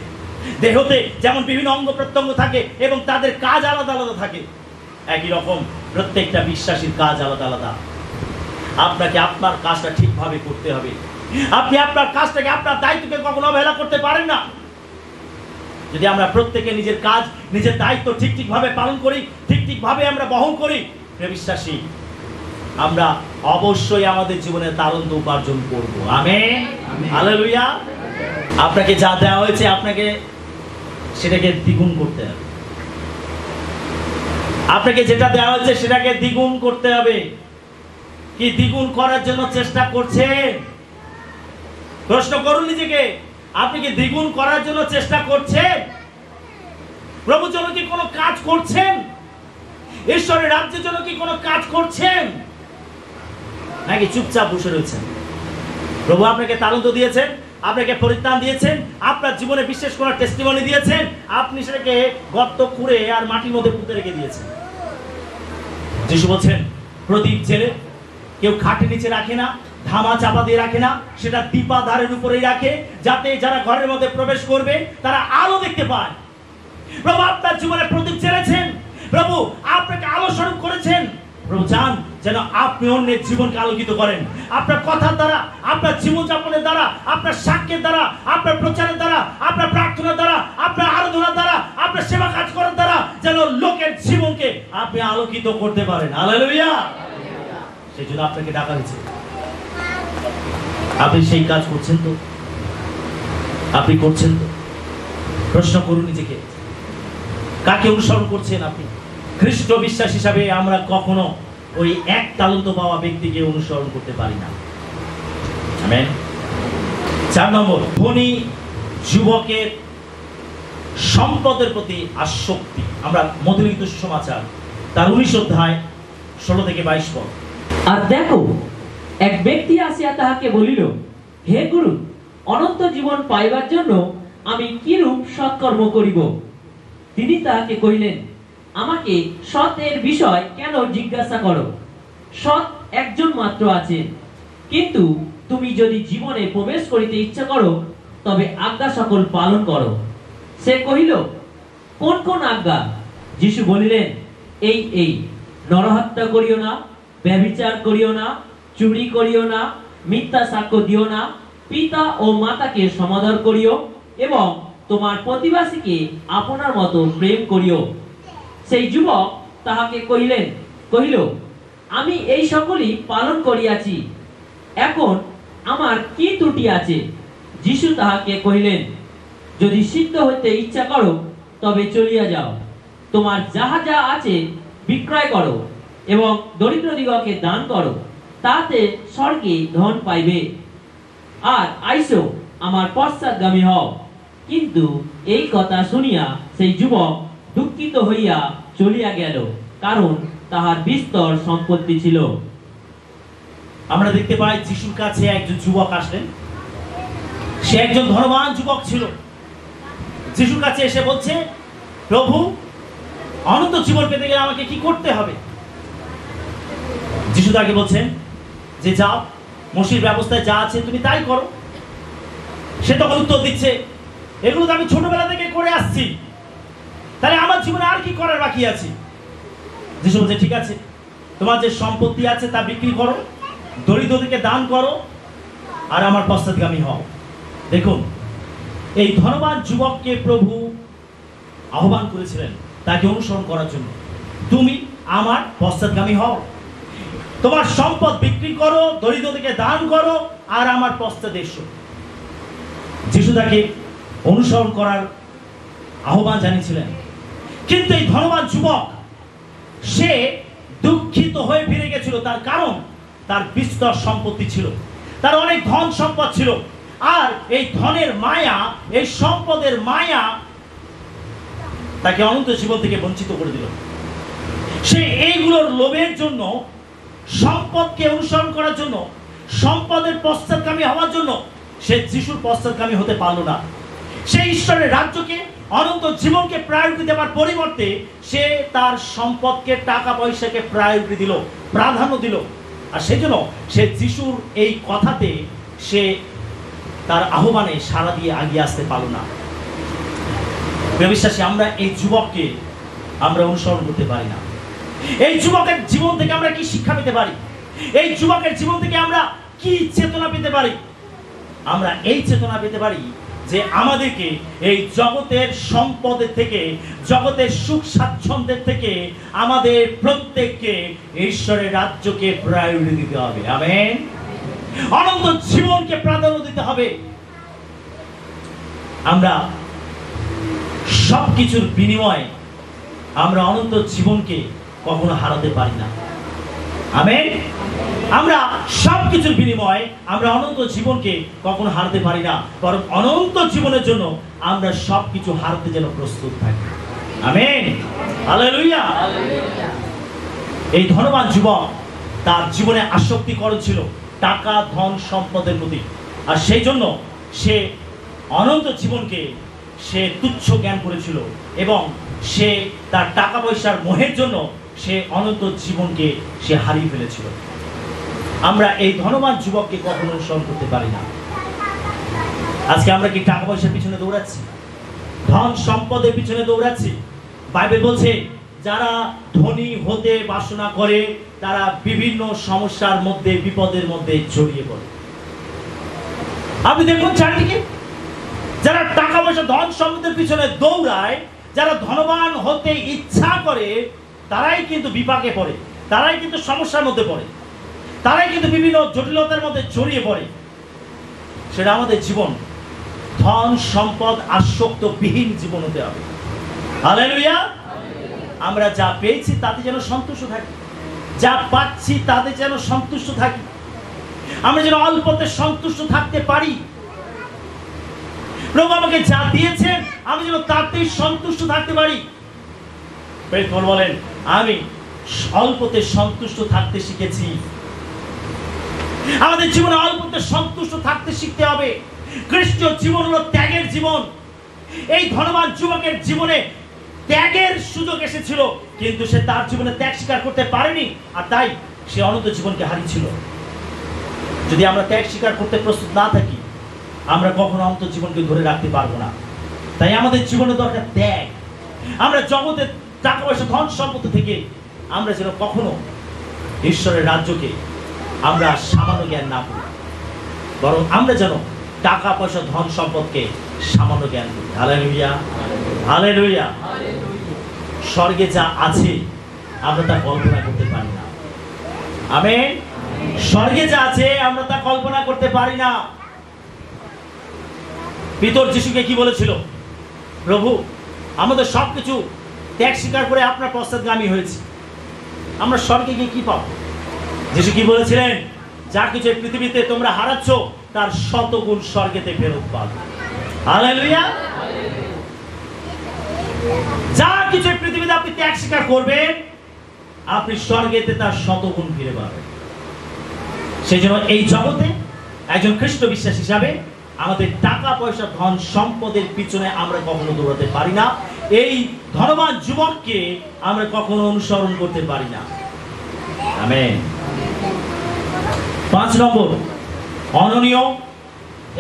দেহতে যেমন বিভিন্ন অঙ্গ প্রত্যঙ্গ থাকে এবং তাদের কাজ আলাদা আলাদা থাকে, একই রকম প্রত্যেকটা বিশ্বাসীর কাজ আলাদা আলাদা। আপনাকে আপনার কাজটা ঠিকভাবে করতে হবে। আপনি আপনার কাজটাকে, আপনার দায়িত্বকে কখনো অবহেলা করতে পারেন না। যদি আমরা প্রত্যেকে নিজের কাজ, নিজের দায়িত্ব ঠিকভাবে পালন করি, ঠিকভাবে আমরা বহন করি, বিশ্বাসী, আমরা অবশ্যই আমাদের জীবনে তালন্ত উপার্জন করব। Amen, hallelujah. আপনাকে যা দেওয়া হয়েছে আপনাকে সেটাকে দ্বিগুণ করতে হবে। আপনাকে যেটা দেওয়া হয়েছে সেটাকে দ্বিগুণ করতে হবে। কি দ্বিগুণ করার জন্য চেষ্টা করছেন? প্রশ্ন করুন নিজেকে, আপনি কি দ্বিগুণ করার জন্য চেষ্টা করছেন? প্রভুর জন্য কি কোনো কাজ করছেন? ঈশ্বরের রাজ্যের জন্য কি কোনো কাজ করছেন, নাকি চুপচাপ বসে রয়েছেন? প্রভু আপনাকে তালন্ত দিয়েছেন, আপনাকে পরিত্রাণ দিয়েছেন, আপনার জীবনে বিশেষ করার টেস্টিমনি দিয়েছেন, আপনি সেটাকে গর্ত খুঁড়ে আর মাটির মধ্যে পুঁতে রেখে দিয়েছেন। যিশু বলছেন, প্রদীপ জেলে কেউ খাটের নিচে রাখে না, ধামা চাপা দিয়ে রাখে না, সেটা দীপাধারের উপরেই রাখে, যাতে যারা ঘরের মধ্যে প্রবেশ করবে তারা আলো দেখতে পায়। প্রভু আপনার জীবনে প্রদীপ জ্বেলেছেন, প্রভু আপনাকে আলো স্বরূপ করেছেন। প্রভু চান যেন আপনি অন্যের জীবনকে আলোকিত করেন। আপনার কথার দ্বারা, আপনার জীবনযাপনের দ্বারা, আপনার সাক্ষ্যের দ্বারা, আপনার প্রচারের দ্বারা, আপনার প্রার্থনার দ্বারা, আপনার আরাধনার দ্বারা, আপনার সেবা কাজ করার দ্বারা যেন লোকের জীবনকে আপনি আলোকিত করতে পারেন। হালেলুয়া। সেই জন্য আপনাকে ডাকা হয়েছে। আপনি সেই কাজ করছেন তো? আপনি করছেন তো? প্রশ্ন করুন নিজেকে, কাকে অনুসরণ করছেন আপনি? খ্রিস্ট বিশ্বাস হিসাবে আমরা কখনো ওই 1 তালন্ত পাওয়া ব্যক্তিকে অনুসরণ করতে পারি না। আমেন। 4 নম্বর, ধনী যুবকের সম্পদের প্রতি আসক্তি। আমরা মধ্যলিখিত সুসমাচার তার 19 অধ্যায় 16 থেকে 22 পদ। আর দেখো, এক ব্যক্তি আসিয়া তাহাকে বলিল, হে গুরু, অনন্ত জীবন পাইবার জন্য আমি কিরূপ সৎকর্ম করিব? তিনি তাহাকে কহিলেন, আমাকে সতের বিষয় কেন জিজ্ঞাসা করো? সৎ একজন মাত্র আছে, কিন্তু তুমি যদি জীবনে প্রবেশ করিতে ইচ্ছা করো তবে আজ্ঞা সকল পালন করো। সে কহিল, কোন কোন আজ্ঞা? যিশু বলিলেন, এই নরহত্যা করিও না, ব্যভিচার করিও না, চুরি করিও না, মিথ্যা সাক্ষ্য দিও না, পিতা ও মাতাকে সমাদর করিও এবং তোমার প্রতিবাসীকে আপনার মতো প্রেম করিও। সেই যুবক তাহাকে কহিল, আমি এই সকলই পালন করিয়াছি, এখন আমার কি ত্রুটি আছে? যিশু তাহাকে কহিলেন, যদি সিদ্ধ হইতে ইচ্ছা করো তবে চলিয়া যাও, তোমার যাহা যা আছে বিক্রয় করো এবং দরিদ্রদিগকে দান করো, তাতে স্বর্গে ধন পাইবে। আর আইসো আমার পশ্চাৎগামী হও। কিন্তু এই কথা শুনিয়া সেই যুবক দুঃখিত হইয়া চলিয়া গেল, কারণ তাহার বিস্তর সম্পত্তি ছিল। আমরা দেখতে পাই যিশুর কাছে একজন যুবক আসলেন। সে একজন ধনবান যুবক ছিল। যিশুর কাছে এসে বলছে, প্রভু, অনন্ত জীবন পেতে গেলে আমাকে কি করতে হবে? যিশু তাকে বলছেন যে যাও, মসির ব্যবস্থায় যা আছে তুমি তাই করো। সে তখন উত্তর দিচ্ছে, এগুলো তো আমি ছোটবেলা থেকে করে আসছি, তাহলে আমার জীবনে আর কি করার বাকি আছে? যিশু বলছে, ঠিক আছে, তোমার যে সম্পত্তি আছে তা বিক্রি করো, দরিদ্রদেরকে দান করো, আর আমার পশ্চাৎগামী হও। দেখুন, এই ধনবান যুবককে প্রভু আহ্বান করেছিলেন তাকে অনুসরণ করার জন্য। তুমি আমার পশ্চাৎগামী হও, তোমার সম্পদ বিক্রি করো, দরিদ্রদেরকে দান করো, আর আমার পশ্চাৎ এসো। যিশু তাকে অনুসরণ করার আহ্বান জানিয়েছিলেন। কিন্তু এই ধনবান যুবক সে দুঃখিত হয়ে ফিরে গেছিল। তার কারণ তার বিস্তর সম্পত্তি ছিল, তার অনেক ধন সম্পদ ছিল, আর এই ধনের মায়া, এই সম্পদের মায়া তাকে অনন্ত জীবন থেকে বঞ্চিত করে দিল। সে এইগুলোর লোভের জন্য, সম্পদকে অনুসরণ করার জন্য, সম্পদের পশ্চাৎগামী হওয়ার জন্য সে যিশুর পশ্চাৎগামী হতে পারল না। সে ঈশ্বরের রাজ্যকে, অনন্ত জীবনকে প্রায়োরিটি দেওয়ার পরিবর্তে সে তার সম্পদকে, টাকা পয়সাকে প্রায়োরিটি দিল, প্রাধান্য দিল। আর সেই জন্য সে যিশুর এই কথাতে, সে তার আহ্বানে সাড়া দিয়ে এগিয়ে আসতে পারল না। বিশ্বাসী, আমরা এই যুবককে আমরা অনুসরণ করতে পারি না। এই যুবকের জীবন থেকে আমরা কি শিক্ষা পেতে পারি? এই যুবকের জীবন থেকে আমরা কি চেতনা পেতে পারি? আমরা এই চেতনা পেতে পারি যে আমাদেরকে এই জগতের সম্পদের থেকে, জগতের সুখ স্বাচ্ছন্দ্যের থেকে আমাদের প্রত্যেককে ঈশ্বরের রাজ্যকে প্রায়োরিটি দিতে হবে। আমেন। অনন্ত জীবনকে প্রাধান্য দিতে হবে। আমরা সবকিছুর বিনিময়ে আমরা অনন্ত জীবনকে কখনো হারাতে পারি না। আমেন। আমরা সবকিছুর বিনিময়ে আমরা অনন্ত জীবনকে কখনো হারাতে পারি না, বরং অনন্ত জীবনের জন্য আমরা সবকিছু হারাতে যেন প্রস্তুত থাকি। আমেন। হালেলুয়া। এই ধনবান যুবক, তার জীবনে আসক্তিকরণ ছিল টাকা, ধন, সম্পদের প্রতি, আর সেই জন্য সে অনন্ত জীবনকে সে তুচ্ছ জ্ঞান করেছিল এবং সে তার টাকা পয়সার মোহের জন্য সে অনন্ত জীবনকে সে হারিয়ে ফেলেছিল। আমরা এই ধনবান যুবককে কখনো অনুসরণ করতে পারি না। আজকে আমরা কি টাকা পয়সার পিছনে দৌড়াচ্ছি, ধন সম্পদের পিছনে দৌড়াচ্ছি? বাইবেল বলছে যারা ধনী হতে বাসনা করে তারা বিভিন্ন সমস্যার মধ্যে, বিপদের মধ্যে জড়িয়ে পড়ে। আপনি দেখুন চারদিকে, যারা টাকা পয়সা, ধন সম্পদের পিছনে দৌড়ায়, যারা ধনবান হতে ইচ্ছা করে, তারাই কিন্তু বিপাকে পড়ে, তারাই কিন্তু সমস্যার মধ্যে পড়ে, তারাই কিন্তু বিভিন্ন জটিলতার মধ্যে জড়িয়ে পড়ে। সেটা আমাদের জীবন ধন সম্পদ আসক্ত বিহীন জীবন হতে হবে। হালেলুয়া। আমরা যা পেয়েছি তাতে যেন সন্তুষ্ট থাকি, যা পাচ্ছি তাতে যেন সন্তুষ্ট থাকি, আমরা যেন অল্পতে সন্তুষ্ট থাকতে পারি। প্রভু আমাকে যা দিয়েছেন আমি যেন তাতেই সন্তুষ্ট থাকতে পারি। বলেন, আমি অল্পতে সন্তুষ্ট থাকতে শিখেছি। আমাদের জীবনে অল্পতে সন্তুষ্ট থাকতে শিখতে হবে। খ্রিস্টীয় জীবন হলো ত্যাগের জীবন। এই ধনবান যুবকের জীবনে ত্যাগের সুযোগ এসেছিল, কিন্তু সে তার জীবনে ত্যাগ স্বীকার করতে পারেনি, আর তাই সে অনন্ত জীবনকে হারিয়েছিল। যদি আমরা ত্যাগ স্বীকার করতে প্রস্তুত না থাকি, আমরা কখনো অনন্ত জীবনকে ধরে রাখতে পারবো না। তাই আমাদের জীবনে দরকার ত্যাগ। আমরা জগতের টাকা পয়সা ধন সম্পত্তি থেকে আমরা যেন কখনো ঈশ্বরের রাজ্যকে আমরা সামান্য জ্ঞান না করি, বরং আমরা যেন টাকা পয়সা ধন সম্পদকে সামান্য জ্ঞান করি। Hallelujah, hallelujah. স্বর্গে যা আছে আমরা তা কল্পনা করতে পারি না। আমেন। স্বর্গে যা আছে আমরা তা কল্পনা করতে পারি না। পিতর যিশুকে কি বলেছিল? প্রভু, আমাদের সবকিছু ত্যাগ স্বীকার করে আপনার পশ্চাৎগামী হয়েছে, আমরা স্বর্গে গিয়ে কি পাবো? যিশু কি বলেছিলেন? যা কিছু পৃথিবীতে তোমরা হারাচ্ছ তার শতগুণ স্বর্গেতে ফেরত পাবে। হালেলুয়া। যা কিছু পৃথিবীতে আপনি ত্যাগ স্বীকার করবেন, আপনি স্বর্গেতে তার শতগুণ ফিরে পাবেন। সেই জন্য এই জগতে একজন খ্রিস্ট বিশ্বাস হিসাবে আমাদের টাকা পয়সা ধন সম্পদের পিছনে আমরা কখনো দৌড়াতে পারি না। এই ধনবান যুবককে আমরা কখনো অনুসরণ করতে পারি না। আমেন। 5 নম্বর, অননীয়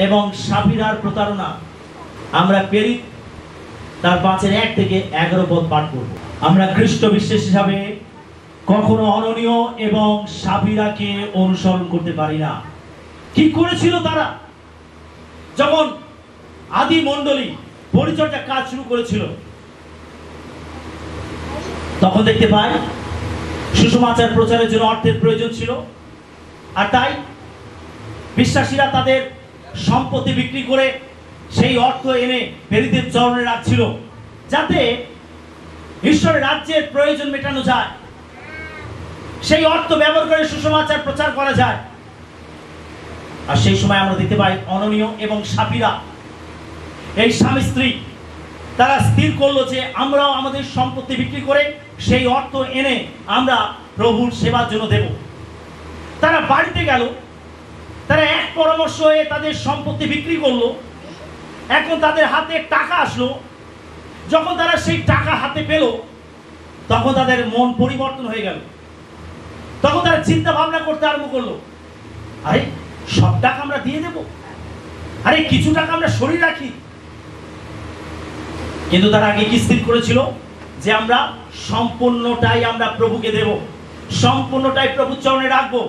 এবং সাফিরার প্রতারণা। আমরা পেরি তার 5-1 থেকে 11 পদ পাঠ করব। আমরা খ্রিস্ট বিশ্বাস হিসাবে কখনো অননীয় এবং সাফিরাকে অনুসরণ করতে পারি না। কি করেছিল তারা? যখন আদি মণ্ডলী পরিচর্যা কাজ শুরু করেছিল, তখন দেখতে পাই সুসমাচার প্রচারের জন্য অর্থের প্রয়োজন ছিল, আর তাই বিশ্বাসীরা তাদের সম্পত্তি বিক্রি করে সেই অর্থ এনে পেরিদের চরণে রাখছিল, যাতে ঈশ্বরের রাজ্যের প্রয়োজন মেটানো যায়। সেই অর্থ ব্যবহার করে সুসমাচার প্রচার করা যায়। আর সেই সময় আমরা দেখতে পাই অননীয় এবং সাফিরা, এই স্বামী স্ত্রী, তারা স্থির করলো যে আমরাও আমাদের সম্পত্তি বিক্রি করে সেই অর্থ এনে আমরা প্রভুর সেবার জন্য দেব। তারা বাড়িতে গেল, তারা এক পরামর্শ হয়ে তাদের সম্পত্তি বিক্রি করলো। এখন তাদের হাতে টাকা আসলো। যখন তারা সেই টাকা হাতে পেল, তখন তাদের মন পরিবর্তন হয়ে গেল। তখন তারা চিন্তা ভাবনা করতে আরম্ভ করলো, আরে সব টাকা আমরা দিয়ে দেব, আরে কিছু টাকা আমরা সরিয়ে রাখি। কিন্তু তার আগে কি স্থির করেছিল? যে আমরা সম্পূর্ণটাই আমরা প্রভুকে দেব, সম্পূর্ণটাই প্রভুর চরণে রাখবো।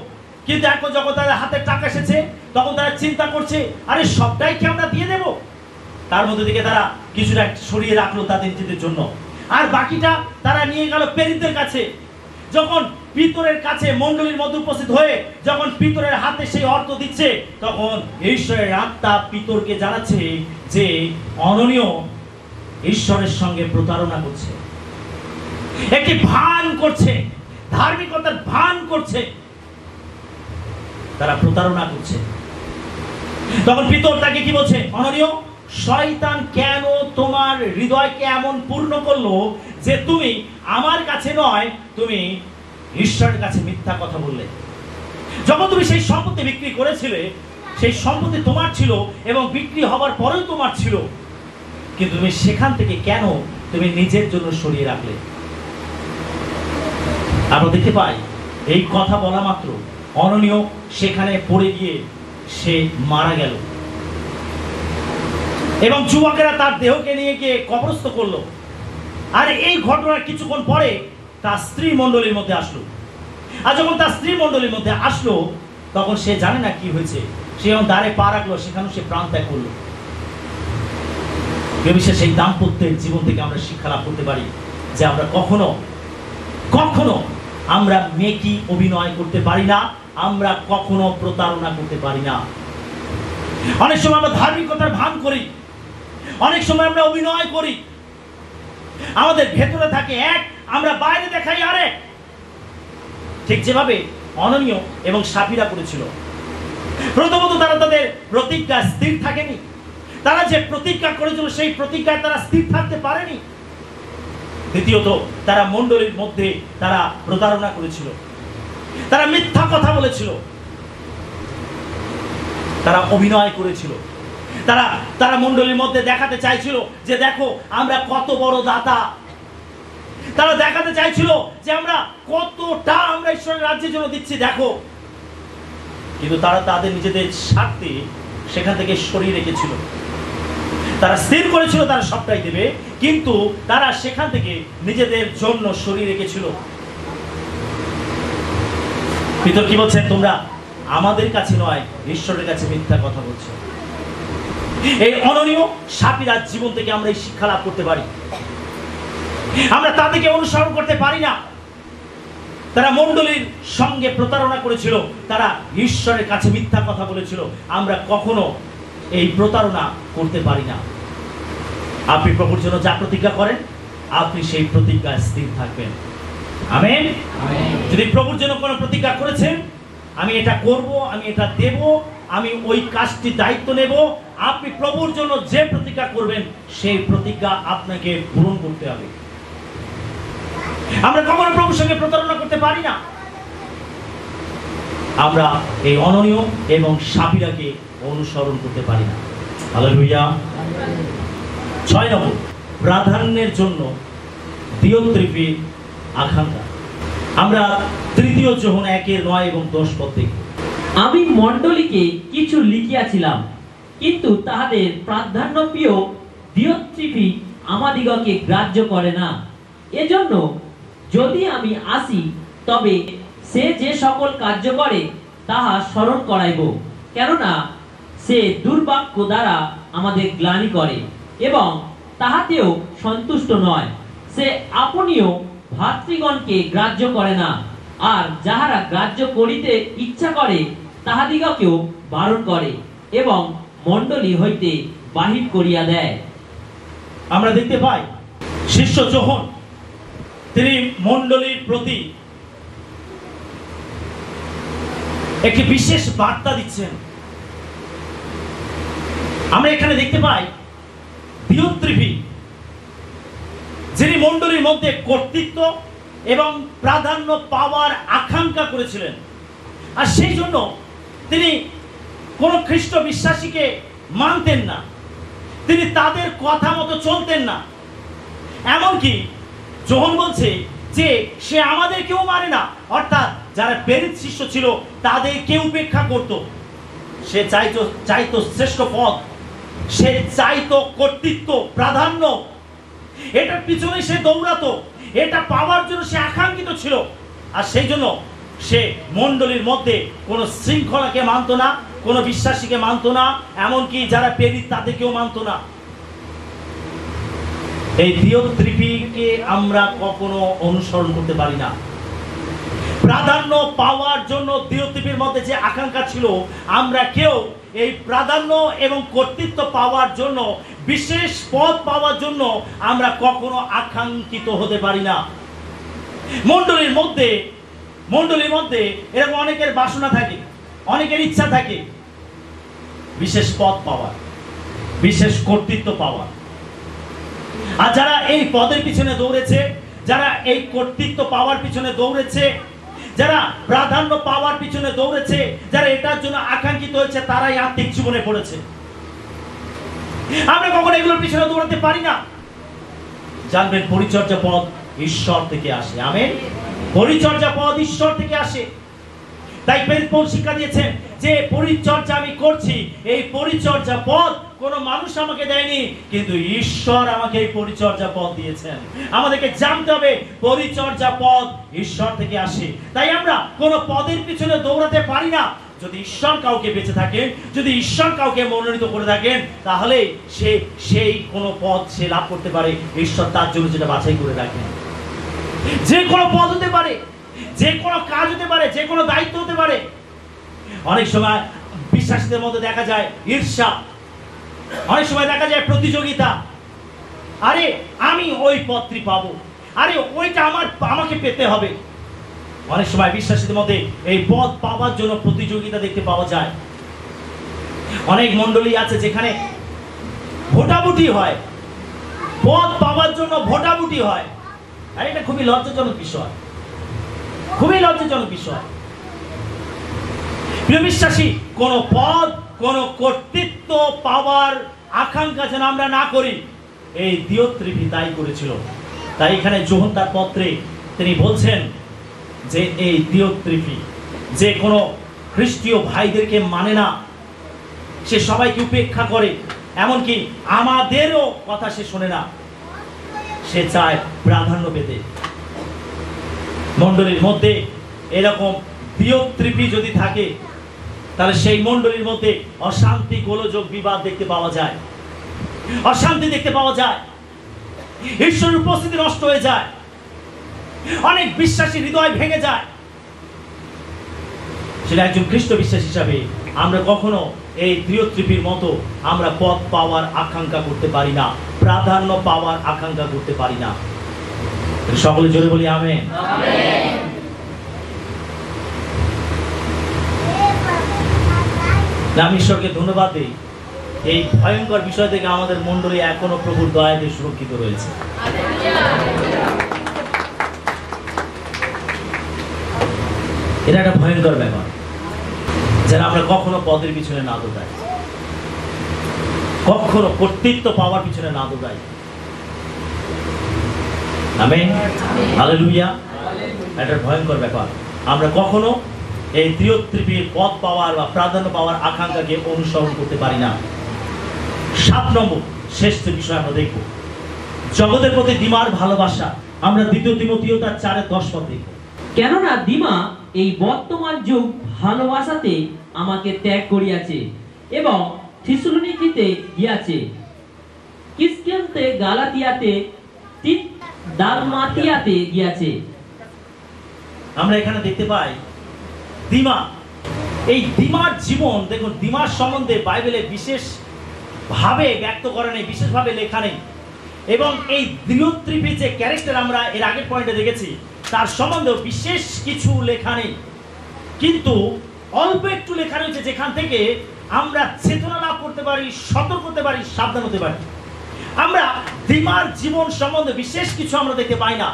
কিন্তু এখন যখন তাদের হাতে টাকা এসেছে, তখন তারা চিন্তা করছে, আরে সবটাই কি আমরা দিয়ে দেব? তার মধ্যে থেকে তারা কিছুটা সরিয়ে রাখলো তাদের নিজেদের জন্য, আর বাকিটা তারা নিয়ে গেল পেরিতদের কাছে। যখন পিতরের কাছে মণ্ডলীর মধ্যে উপস্থিত হয়ে যখন পিতরের হাতে সেই অর্থ দিচ্ছে, তখন ঈশ্বরের আত্মা পিতরকে জানাচ্ছে যে অননীয় ঈশ্বরের সঙ্গে প্রতারণা করছে, একটি ভান করছে, ধার্মিকতার ভান করছে, তারা প্রতারণা করছে। তখন পিতর তাকে কি বলছে? অননীয়, শয়তান কেন তোমার হৃদয়কে এমন পূর্ণ করলো যে তুমি আমার কাছে নয়, তুমি ঈশ্বরের কাছে মিথ্যা কথা বললে। যখন তুমি সেই সম্পত্তি বিক্রি করেছিলে, সেই সম্পত্তি তোমার ছিল এবং বিক্রি হবার পরেও তোমার ছিল, কিন্তু তুমি সেখান থেকে কেন তুমি নিজের জন্য সরিয়ে রাখলে? আমরা দেখতে পাই এই কথা বলা মাত্র অননীয় সেখানে পড়ে গিয়ে সে মারা গেল, এবং যুবকেরা তার দেহকে নিয়ে গিয়ে কবরস্থ করলো। আর এই ঘটনার কিছুক্ষণ পরে তার স্ত্রী মণ্ডলীর মধ্যে আসলো। আর যখন তার স্ত্রী মণ্ডলীর মধ্যে আসলো, তখন সে জানে না কি হয়েছে। সে যখন দ্বারে পা রাখলো, সেখানেও সে প্রাণ ত্যাগ করলো। বিশেষ সেই দাম্পত্যের জীবন থেকে আমরা শিক্ষা লাভ করতে পারি যে আমরা কখনো কখনো আমরা মেকি অভিনয় করতে পারি না, আমরা কখনো প্রতারণা করতে পারি না। অনেক সময় আমরা ধার্মিকতার ভান করি, অনেক সময় আমরা অভিনয় করি। আমাদের ভেতরে থাকে এক, আমরা বাইরে দেখাই আরেক। ঠিক যেভাবে অননীয় এবং সাফিরা করেছিল। প্রথমত তারা তাদের প্রতিজ্ঞা স্থির থাকেনি। তারা যে প্রতিজ্ঞা করেছিল সেই প্রতিজ্ঞায় তারা স্থির থাকতে পারেনি। দ্বিতীয়ত, তারা মণ্ডলীর মধ্যে তারা প্রতারণা করেছিল, তারা মিথ্যা কথা বলেছিল, তারা অভিনয় করেছিল, তারা মণ্ডলীর মধ্যে দেখাতে চাইছিল যে দেখো আমরা কত বড় দাতা। তারা দেখাতে চাইছিল যে আমরা কতটা আমরা ঈশ্বরের রাজ্যের জন্য দিচ্ছি দেখো। কিন্তু তারা তাদের নিজেদের স্বার্থে সেখান থেকে সরিয়ে রেখেছিল। তারা স্থির করেছিল তারা সবটাই দেবে, কিন্তু তারা সেখান থেকে নিজেদের জন্য সরিয়ে রেখেছিল। পিতর কি বলছেন? তোমরা আমাদের কাছে নয়, ঈশ্বরের কাছে মিথ্যা কথা বলছো। এই অননীয় সাপিরার জীবন থেকে আমরা এই শিক্ষা লাভ করতে পারি। আমরা তাদেরকে অনুসরণ করতে পারি না। তারা মণ্ডলীর সঙ্গে প্রতারণা করেছিল, তারা ঈশ্বরের কাছে মিথ্যা কথা বলেছিল। আমরা কখনো এই প্রতারণা করতে পারি না। আপনি প্রভুর জন্য যা প্রতিজ্ঞা করেন, আপনি সেই প্রতিজ্ঞায় স্থির থাকবেন। আমেন। যদি প্রভুর জন্য কোনো প্রতিজ্ঞা করেছেন, আমি এটা করব, আমি এটা দেব, আমি ওই কাজটি দায়িত্ব নেব, আপনি প্রভুর জন্য যে প্রতিজ্ঞা করবেন সেই প্রতিজ্ঞা আপনাকে পূরণ করতে হবে। আমরা কখনো প্রভুর সঙ্গে প্রতারণা করতে পারি না। আমরা এই অননীয় এবং সাপিরাকে অনুসরণ করতে পারি না। হালেলুয়া। 6 নম্বর, প্রাধান্যের জন্য দিয়ত্রিপির আকাঙ্ক্ষা। আমরা 3 যোহন 1:9 এবং 10 পদ দেখব। আমি মণ্ডলীকে কিছু লিখিয়াছিলাম, কিন্তু তাহাদের প্রাধান্য প্রিয় দিয়ত্রিপি আমাদিগকে গ্রাহ্য করে না। এজন্য যদি আমি আসি, তবে সে যে সকল কার্য করে তাহা স্মরণ করাইব, কেননা সে দুর্বাক্য দ্বারা আমাদের গ্লানি করে এবং তাহাতেও সন্তুষ্ট নয়। সে আপনিও ভাতৃগণকে গ্রাহ্য করে না, আর যাহারা গ্রাহ্য করিতে ইচ্ছা করে তাহাদিগকেও বারণ করে এবং মণ্ডলী হইতে বাহির করিয়া দেয়। আমরা দেখতে পাই শিষ্য যোহন তিনি মণ্ডলীর প্রতি একটি বিশেষ বার্তা দিচ্ছেন। আমরা এখানে দেখতে পাই দিয়ত্রিপি, যিনি মণ্ডলীর মধ্যে কর্তৃত্ব এবং প্রাধান্য পাওয়ার আকাঙ্ক্ষা করেছিলেন, আর সেই জন্য তিনি কোন খ্রিস্ট বিশ্বাসীকে মানতেন না, তিনি তাদের কথা মতো চলতেন না। এমনকি যোহন বলছে যে সে আমাদেরকেও মানে না, অর্থাৎ যারা প্রেরিত শিষ্য ছিল তাদেরকে উপেক্ষা করত। সে চাইতো শ্রেষ্ঠ পদ, সে চাইতো কর্তৃত্ব, প্রাধান্য, এটার পিছনে সে দৌড়াতো, এটা পাওয়ার জন্য সে আকাঙ্ক্ষিত ছিল। আর সেই জন্য সে মণ্ডলীর মধ্যে কোনো শৃঙ্খলাকে মানত না, কোনো বিশ্বাসীকে মানত না, এমনকি যারা প্রেরিত তাদেরকেও মানত না। এই দিয়ত্রিপিকে আমরা কখনো অনুসরণ করতে পারি না। প্রাধান্য পাওয়ার জন্য দিয়ত্রিপির মধ্যে যে আকাঙ্ক্ষা ছিল, আমরা কেউ এই প্রাধান্য এবং কর্তৃত্ব পাওয়ার জন্য, বিশেষ পদ পাওয়ার জন্য আমরা কখনো আকাঙ্ক্ষিত হতে পারি না। মণ্ডলীর মধ্যে এরকম অনেকের বাসনা থাকে, অনেকের ইচ্ছা থাকে বিশেষ পদ পাওয়ার, বিশেষ কর্তৃত্ব পাওয়ার। আর যারা এই পদের পিছনে দৌড়েছে, যারা এই কর্তৃত্ব পাওয়ার পিছনে দৌড়েছে, যারা প্রাধান্য পাওয়ার পিছনে দৌড়েছে, যারা এটার জন্য আকাঙ্ক্ষিত হয়েছে, তারাই আত্মিক জীবনে পড়েছে। আমরা কখনো এগুলোর পিছনে দৌড়াতে পারি না। জানবেন পরিচর্যা পদ ঈশ্বর থেকে আসে। আমেন। পরিচর্যা পদ ঈশ্বর থেকে আসে। তাই পৌল শিক্ষা দিয়েছেন যে পরিচর্যা আমি করছি, এই পরিচর্যা পদ কোনো মানুষ আমাকে দেয়নি, কিন্তু ঈশ্বর আমাকে এই পরিচর্যা পদ দিয়েছেন। আমাদেরকে জানতে হবে পরিচর্যা পদ ঈশ্বর থেকে আসে। তাই আমরা কোনো পদের পিছনে দৌড়াতে পারি না। যদি ঈশ্বর কাউকে বেঁচে থাকেন, যদি ঈশ্বর কাউকে মনোনীত করে থাকেন, তাহলে সে সেই কোনো পদ সে লাভ করতে পারে। ঈশ্বর তার জন্য যেটা বাছাই করে রাখেন। যে কোনো পদ হতে পারে, যে কোনো কাজ হতে পারে, যে কোনো দায়িত্ব হতে পারে। অনেক সময় বিশ্বাসীদের মধ্যে দেখা যায় ঈর্ষা, অনেক সময় দেখা যায় প্রতিযোগিতা। আরে আমি ওই পদটি পাবো, আরে ওইটা আমাকে পেতে হবে। অনেক সময় বিশ্বাসীদের মধ্যে এই পদ পাওয়ার জন্য প্রতিযোগিতা দেখতে পাওয়া যায়। অনেক মণ্ডলী আছে যেখানে ভোটাভুটি হয়, পদ পাওয়ার জন্য ভোটাভুটি হয়। আর এটা খুবই লজ্জাজনক বিষয়, খুবই লজ্জাজনক বিষয়। প্রিয় বিশ্বাসী, কোন পদ, কোন কর্তৃত্ব পাওয়ার আকাঙ্ক্ষা যেন আমরা না করি, এই দিওত্রেফি তাই করেছিল। তাই এখানে যোহন তার পত্রে তিনি বলছেন যে এই দিওত্রেফি যে কোনো খ্রিস্টীয় ভাইদেরকে মানে না, সে সবাইকে উপেক্ষা করে, এমনকি আমাদেরও কথা সে শোনে না, সে চায় প্রাধান্য পেতে। মণ্ডলীর মধ্যে এরকম দিওত্রেফি যদি থাকে, তাহলে সেই মণ্ডলীর মধ্যে অশান্তি, গোলযোগ, বিবাদ দেখতে পাওয়া যায়, অশান্তি দেখতে পাওয়া যায়, ঈশ্বরের উপস্থিতি নষ্ট হয়ে যায়, অনেক বিশ্বাসী হৃদয় ভেঙে যায়। সেটা একজন খ্রিস্ট বিশ্বাস হিসাবে আমরা কখনো এই দিওত্রেফির মতো আমরা পদ পাওয়ার আকাঙ্ক্ষা করতে পারি না, প্রাধান্য পাওয়ার আকাঙ্ক্ষা করতে পারি না। সকলে জোরে বলি আমেন। আমি ঈশ্বরকে ধন্যবাদ দিই, এই ভয়ঙ্কর বিষয় থেকে আমাদের মণ্ডলী এখনো প্রভুর দয়াতে সুরক্ষিত রয়েছে। এটা একটা ভয়ঙ্কর ব্যাপার, যেন আমরা কখনো পদের পিছনে না দৌড়াই, কখনো কর্তৃত্ব পাওয়ার পিছনে না দৌড়াই। Amen, hallelujah. এটা ভয়ঙ্কর ব্যাপার। আমরা কখনো এই দিওত্রেফির পদ পাওয়ার বা প্রাধান্য পাওয়ার আকাঙ্ক্ষাকে অনুসরণ করতে পারি না। 7 নম্বর শেষ বিষয় আমরা দেখব, জগতের প্রতি দিমার ভালোবাসা। আমরা 2 তিমথিও তার 4:10 পদ দেখব। কেননা দিমা এই বর্তমান যুগ ভালোবাসাতে আমাকে ত্যাগ করিয়াছে এবং থিসলুনিকিতে গিয়াছে, কিসকিয়ন্তে, গালাতিয়াতে, দালমাতিয়াতে গিয়াছে। আমরা এখানে দেখতে পাই দিমা, এই দিমার জীবন দেখুন, দিমার সম্বন্ধে বাইবেলে বিশেষ ভাবে ব্যক্ত করা নেই, বিশেষভাবে লেখা নেই। এবং এই দিওত্রেফি যে ক্যারেক্টার আমরা এর আগের পয়েন্টে দেখেছি, তার সম্বন্ধেও বিশেষ কিছু লেখা নেই, কিন্তু অল্প একটু লেখা রয়েছে যেখান থেকে আমরা চেতনা লাভ করতে পারি, সতর্ক হতে পারি, সাবধান হতে পারি। আমরা দিমার জীবন সম্বন্ধে বিশেষ কিছু আমরা দেখতে পাই না।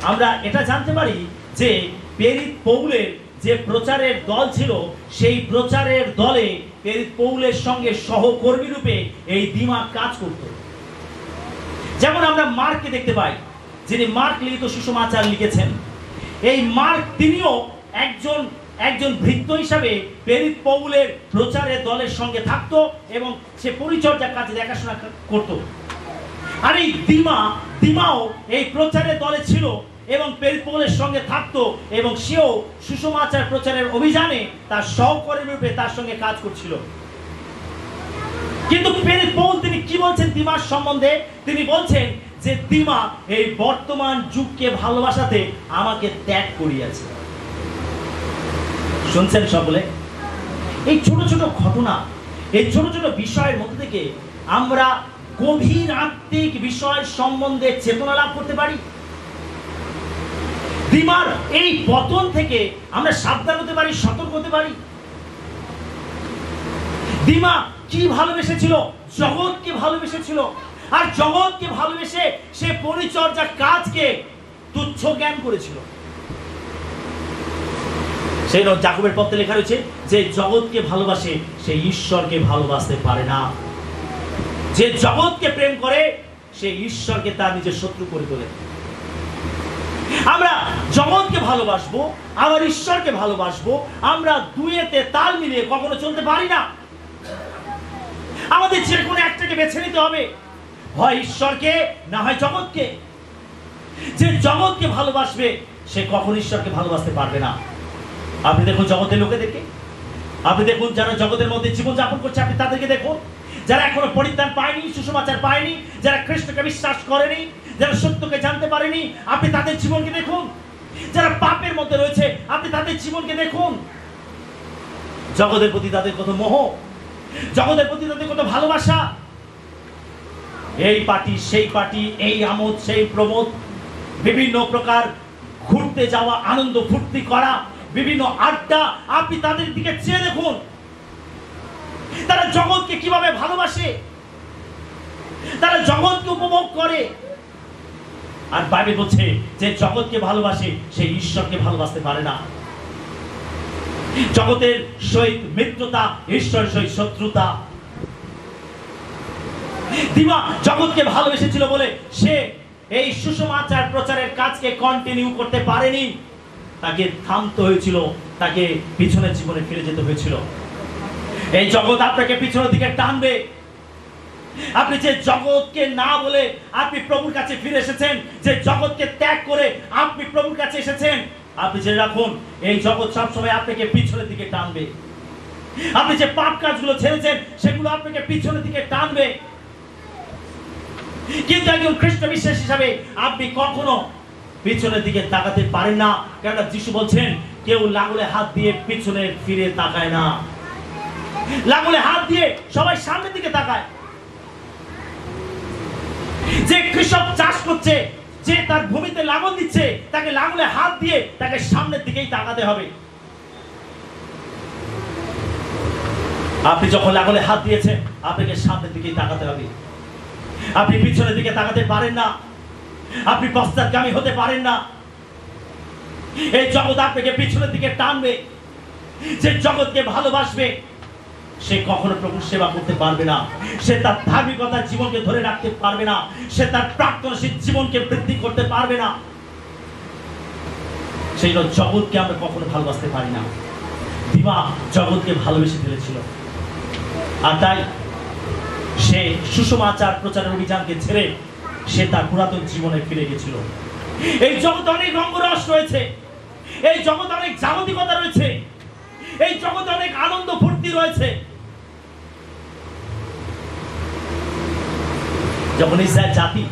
আমরা এটা জানতে পারি যে প্রেরিত পৌলের যে প্রচারের দল ছিল, সেই প্রচারের দলে প্রেরিত পৌলের সঙ্গে সহকর্মী রূপে এই দিমা কাজ করত। যেমন আমরা মার্ককে দেখতে পাই, যিনি মার্ক লিখিত সুসমাচার লিখেছেন। এই মার্ক তিনিও একজন ভৃত্য হিসাবে প্রেরিত পৌলের প্রচারের দলের সঙ্গে থাকতো এবং সে পরিচর্যার কাজে দেখাশোনা করত। আর এই দিমাও এই প্রচারের দলে ছিল এবং প্রেরিত পৌলের সঙ্গে থাকতো এবং সেও সুসমাচার প্রচারের অভিযানে তার সহকর্মী রূপে তার সঙ্গে কাজ করছিল। কিন্তু প্রেরিত পৌল তিনি কি বলছেন দিমার সম্বন্ধে? তিনি বলছেন যে দিমা এই বর্তমান যুগকে ভালোবাসাতে আমাকে ত্যাগ করিয়াছে। শুনছেন সকলে? এই ছোট ছোট ঘটনা, এই ছোট ছোট বিষয়ের মধ্যে থেকে আমরা গভীর আত্মিক বিষয় সম্বন্ধে চেতনা লাভ করতে পারি। দিমার এই পতন থেকে আমরা সাবধান হতে পারি, সতর্ক হতে পারি। দিমা কি ভালোবেসেছিল? জগৎকে ভালোবেসেছিল, আর জগৎকে ভালোবেসে সে পরিচর্যা কাজকে তুচ্ছ জ্ঞান করেছিল। সেই যাকবের পত্রে লেখা রয়েছে যে জগৎকে ভালোবাসে সে ঈশ্বরকে ভালোবাসতে পারে না। যে জগৎকে প্রেম করে সে ঈশ্বরকে তার নিজের শত্রু করে তোলে। আমরা জগৎকে ভালোবাসবো, আবার ঈশ্বরকে ভালোবাসবো, আমরা দুয়েতে তাল মিলিয়ে কখনো চলতে পারি না। আমাদের যে কোনো একটাকে বেছে নিতে হবে, হয় ঈশ্বরকে না হয় জগৎকে। যে জগৎকে ভালোবাসবে সে কখনো ঈশ্বরকে ভালোবাসতে পারবে না। আপনি দেখুন জগতের লোকেদেরকে, আপনি দেখুন যারা জগতের মধ্যে জীবন যাপন করছে, আপনি তাদেরকে দেখুন। যারা এখনো পরিত্রাণ পায়নি, সুসমাচার পায়নি, যারা খ্রিস্টকে বিশ্বাস করেনি, যারা সত্যকে জানতে পারেনি, আপনি তাদের জীবনকে দেখুন। যারা পাপের মধ্যে রয়েছে, আপনি তাদের জীবনকে দেখুন। জগতের প্রতি তাদের কত মোহ, জগতের প্রতি তাদের কত ভালোবাসা। এই পার্টি সেই পার্টি, এই আমোদ সেই প্রমোদ, বিভিন্ন প্রকার ঘুরতে যাওয়া, আনন্দ ফুর্তি করা, বিভিন্ন আড্ডা, আপনি তাদের দিকে চেয়ে দেখুন। তারা জগৎকে কিভাবে ভালোবাসে, তারা জগৎকে উপভোগ করে। আর বাইবেল বলছে যে জগৎকে ভালোবাসে সে ঈশ্বরকে ভালোবাসতে পারে না। জগতের সহিত মিত্রতা, ঈশ্বরের সহিত শত্রুতা। দিমা জগৎকে ভালোবেসেছিল বলে সে এই সুসমাচার প্রচারের কাজকে কন্টিনিউ করতে পারেনি, তাকে থামতে হয়েছিল, তাকে পিছনের জীবনে ফিরে যেতে হয়েছিল। এই জগৎ আপনাকে পিছনের দিকে টানবে। আপনি যে জগৎকে না বলে আপনি প্রভুর কাছে ফিরে এসেছেন, যে জগৎকে ত্যাগ করে আপনি প্রভুর কাছে এসেছেন, আপনি জেনে রাখুন এই জগৎ সবসময় আপনাকে পিছনের দিকে টানবে। আপনি যে পাপ কাজগুলো ছেড়েছেন সেগুলো আপনাকে পিছনের দিকে টানবে। কিন্তু একজন খ্রিস্ট বিশ্বাস হিসাবে আপনি কখনো পিছনের দিকে তাকাতে পারেন না, কারণ যিশু বলছেন কেউ লাঙলে হাত দিয়ে পিছনে ফিরে তাকায় না। লাঙলে হাত দিয়ে সবাই সামনের দিকে তাকায়। যে কৃষক চাষ করছে, যে তার ভূমিতে লাঙল দিচ্ছে, তাকে লাঙলে হাত দিয়ে তাকে সামনের দিকেই তাকাতে হবে। আপনি যখন লাঙলে হাত দিয়েছেন আপনাকে সামনের দিকেই তাকাতে হবে। আপনি পিছনের দিকে তাকাতে পারেন না, আপনি পশ্চাৎগামী হতে পারেন না। এই জগৎ আপনাকে পিছনের দিকে টানবে। যে জগৎকে ভালোবাসবে সে কখনো প্রভুর সেবা করতে পারবে না, সে তার ধার্মিকতার জীবনকে ধরে রাখতে পারবে না, সে তার প্রার্থনাশীল জীবনকে বৃদ্ধি করতে পারবে না। সেই জগৎকে আমরা কখনো ভালোবাসতে পারি না। দিমা জগৎকে ভালোবেসে ফেলেছিল, আর তাই সে সুসমাচার প্রচারের অভিযানকে ছেড়ে সে তার পুরাতন জীবনে ফিরে গেছিল। এই জগতে অনেক রঙ্গরস রয়েছে, এই জগতে অনেক জাগতিকতা রয়েছে, এই জগতে অনেক আনন্দ ফুর্তি রয়েছে। যখন ইসরায়েল জাতি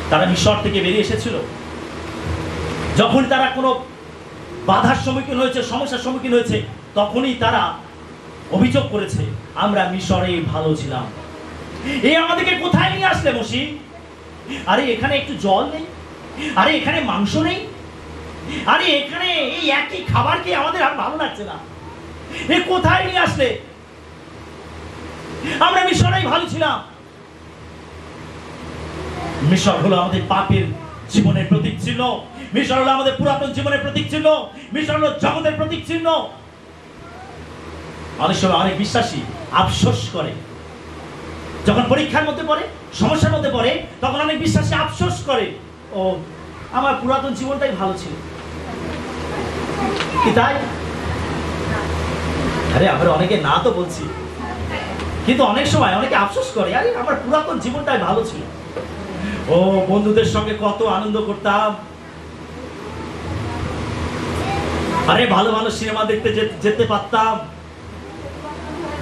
তারা মিশর থেকে বেরিয়ে এসেছিল, যখন তারা কোনো বাধার সম্মুখীন হয়েছে, সমস্যার সম্মুখীন হয়েছে, তখনই তারা অভিযোগ করেছে আমরা মিশরে ভালো ছিলাম। এই আমাদেরকে কোথায় নিয়ে আসলে মসি? আরে এখানে একটু জল নেই, আরে এখানে মাংস নেই, আরে এখানে এই একই খাবার কি আমাদের আর ভালো লাগছে না। এ কোথায় নিয়ে আসলে? আমরা মিশরেই ভালো ছিলাম। মিশর হলো আমাদের পাপের জীবনের প্রতীক চিহ্ন, মিশর হলো আমাদের পুরাতন জীবনের প্রতীক চিহ্ন, মিশর হলো জগতের প্রতীক চিহ্ন। অনেক সময় অনেক বিশ্বাসী আফসোস করে, যখন পরীক্ষার মধ্যে পড়ে, সমস্যার মধ্যে পড়ে, তখন অনেক বিশ্বাসী আফসোস করে, ও আমার পুরাতন জীবনটাই ভালো ছিল। কি তাই? আরে আমরা অনেকে না তো বলছি, কিন্তু অনেক সময় অনেকে আফসোস করে, আরে আমার পুরাতন জীবনটাই ভালো ছিল। ও বন্ধুদের সঙ্গে কত আনন্দ করতাম, আরে ভালো ভালো সিনেমা দেখতে যেতে পারতাম,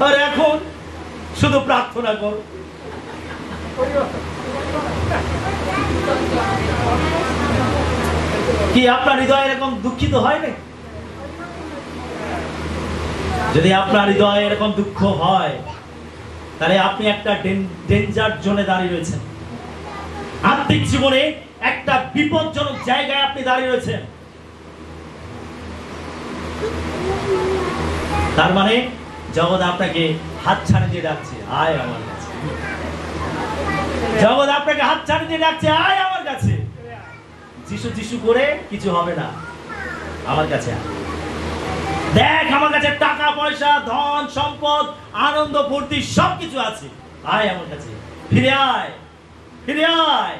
আর এখন শুধু প্রার্থনা করো। কি আপনার হৃদয় এরকম দুঃখিত হয় না? যদি আপনার হৃদয়ে এরকম দুঃখ হয়, তাহলে আপনি একটা ডেঞ্জার জোনে দাঁড়িয়ে রয়েছেন। আত্মিক জীবনে একটা বিপজ্জনক জায়গায় আপনি দাঁড়িয়ে রয়েছেন। তার মানে জগৎ আপনাকে হাত ছাড়ি দিয়ে ডাকছে, আয় আমার কাছে। জগৎ আপনাকে হাত ছাড়ি দিয়ে ডাকছে, আয় আমার কাছে। যিশু যিশু করে কিছু হবে না, আমার কাছে আয়। দেখ আমার কাছে টাকা পয়সা, ধন সম্পদ, আনন্দ ফুর্তি সবকিছু আছে, আয় আমার কাছে, ফিরে আয়, ফিরে আয়।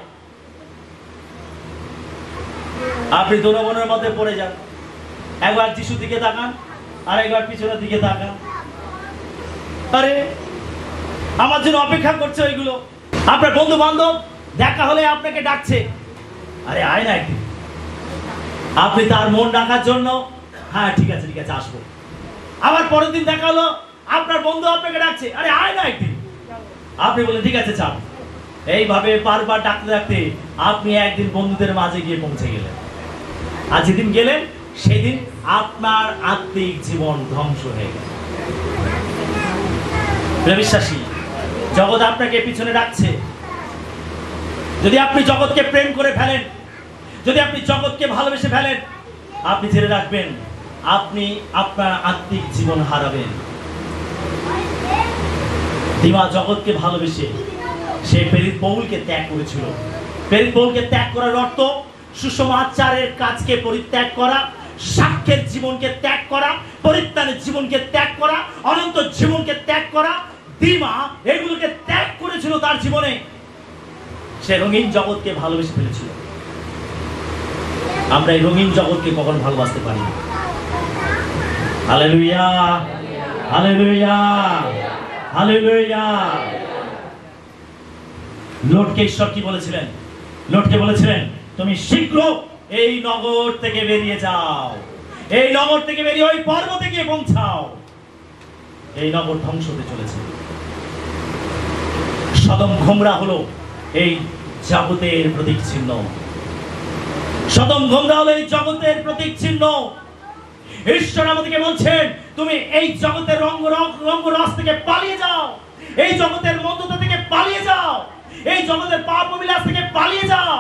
আপনি দোলনের মধ্যে পড়ে যান, একবার যিশুর দিকে তাকান আর একবার পিছনের দিকে তাকান। আরে আমার জন্য অপেক্ষা করছে ওইগুলো। আপনার বন্ধু বান্ধব দেখা হলে আপনাকে ডাকছে, আরে আয় না একদিন। আপনি তার মন ডাকার জন্য, হ্যাঁ ঠিক আছে ঠিক আছে আসবো। আবার পরের দিন দেখা হলো, আপনার বন্ধু আপনাকে ডাকছে, আরে আয় না একদিন। আপনি বলেন ঠিক আছে চাপ। এইভাবে বারবার ডাকতে ডাকতে আপনি একদিন বন্ধুদের মাঝে গিয়ে পৌঁছে গেলেন, আর যেদিন গেলেন সেদিন আপনার আত্মিক জীবন ধ্বংস হয়ে গেল। বিশ্বাসী, জগৎ আপনাকে পিছনে ডাকছে। যদি আপনি জগৎকে প্রেম করে ফেলেন, যদি আপনি জগৎকে ভালোবেসে ফেলেন, আপনি জেনে রাখবেন আপনি আপনার আত্মিক জীবন হারাবেন। দিমা জগৎকে ভালোবেসে সে প্রেরিত পৌলকে ত্যাগ করেছিল, প্রেরিত পৌলকে ত্যাগ করার অর্থ সুসমাচারের কাজকে পরিত্যাগ করা, সাক্ষ্যের জীবনকে ত্যাগ করা, পরিত্রাণের জীবনকে ত্যাগ করা, অনন্ত জীবনকে ত্যাগ করা। দিমা এগুলোকে ত্যাগ করেছিল তার জীবনে। সে রঙিন জগৎকে ভালোবেসে ফেলেছিল। আমরা এই রঙিন জগৎকে কখনো ভালোবাসতে পারি না। Hallelujah, hallelujah, hallelujah. লোটকে ঈশ্বর কি বলেছিলেন? লোটকে বলেছিলেন, তুমি শীঘ্র এই নগর থেকে বেরিয়ে যাও, এই নগর থেকে বেরিয়ে ওই পর্বতে গিয়ে পৌঁছাও। এই নগর ধ্বংস হতে চলেছে। সদম গোমরা হলো এই জগতের প্রতীক চিহ্ন। সদম গোমরা হলো এই জগতের প্রতীক চিহ্ন। ঈশ্বর আমাদেরকে বলছেন, তুমি এই জগতের রঙ্গরস থেকে পালিয়ে যাও, এই জগতের মন্দতা থেকে পালিয়ে যাও, এই জগতের পাপ বিলাস থেকে পালিয়ে যাও।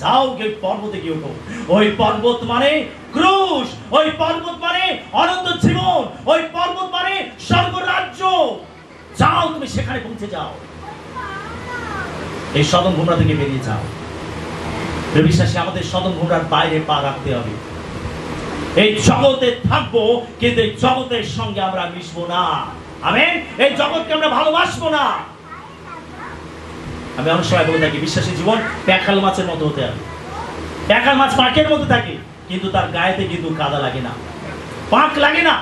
যাও গিয়ে পর্বতে গিয়ে ওঠো। ওই পর্বত মানে ক্রুশ, ওই পর্বত মানে অনন্ত জীবন, ওই পর্বত মানে স্বর্গরাজ্য। যাও, তুমি সেখানে পৌঁছে যাও। এই সদম গোমরা থেকে বেরিয়ে যাও। বিশ্বাসী, আমাদের সদম গোমরার বাইরে পা রাখতে হবে। এই জগতে থাকবো, কিন্তু এই জগতের সঙ্গে আমরা মিশবো না। আমেন। এই জগৎকে আমরা ভালোবাসবো না। আমি অনেক সময় বলে থাকি, বিশ্বাসী জীবন প্যাকাল মাছের মতো হতে হবে। প্যাকাল মাছ পাঁকের মতো থাকে, কিন্তু তার গায়েতে কিন্তু কাদা লাগে না, পাঁক লাগে না।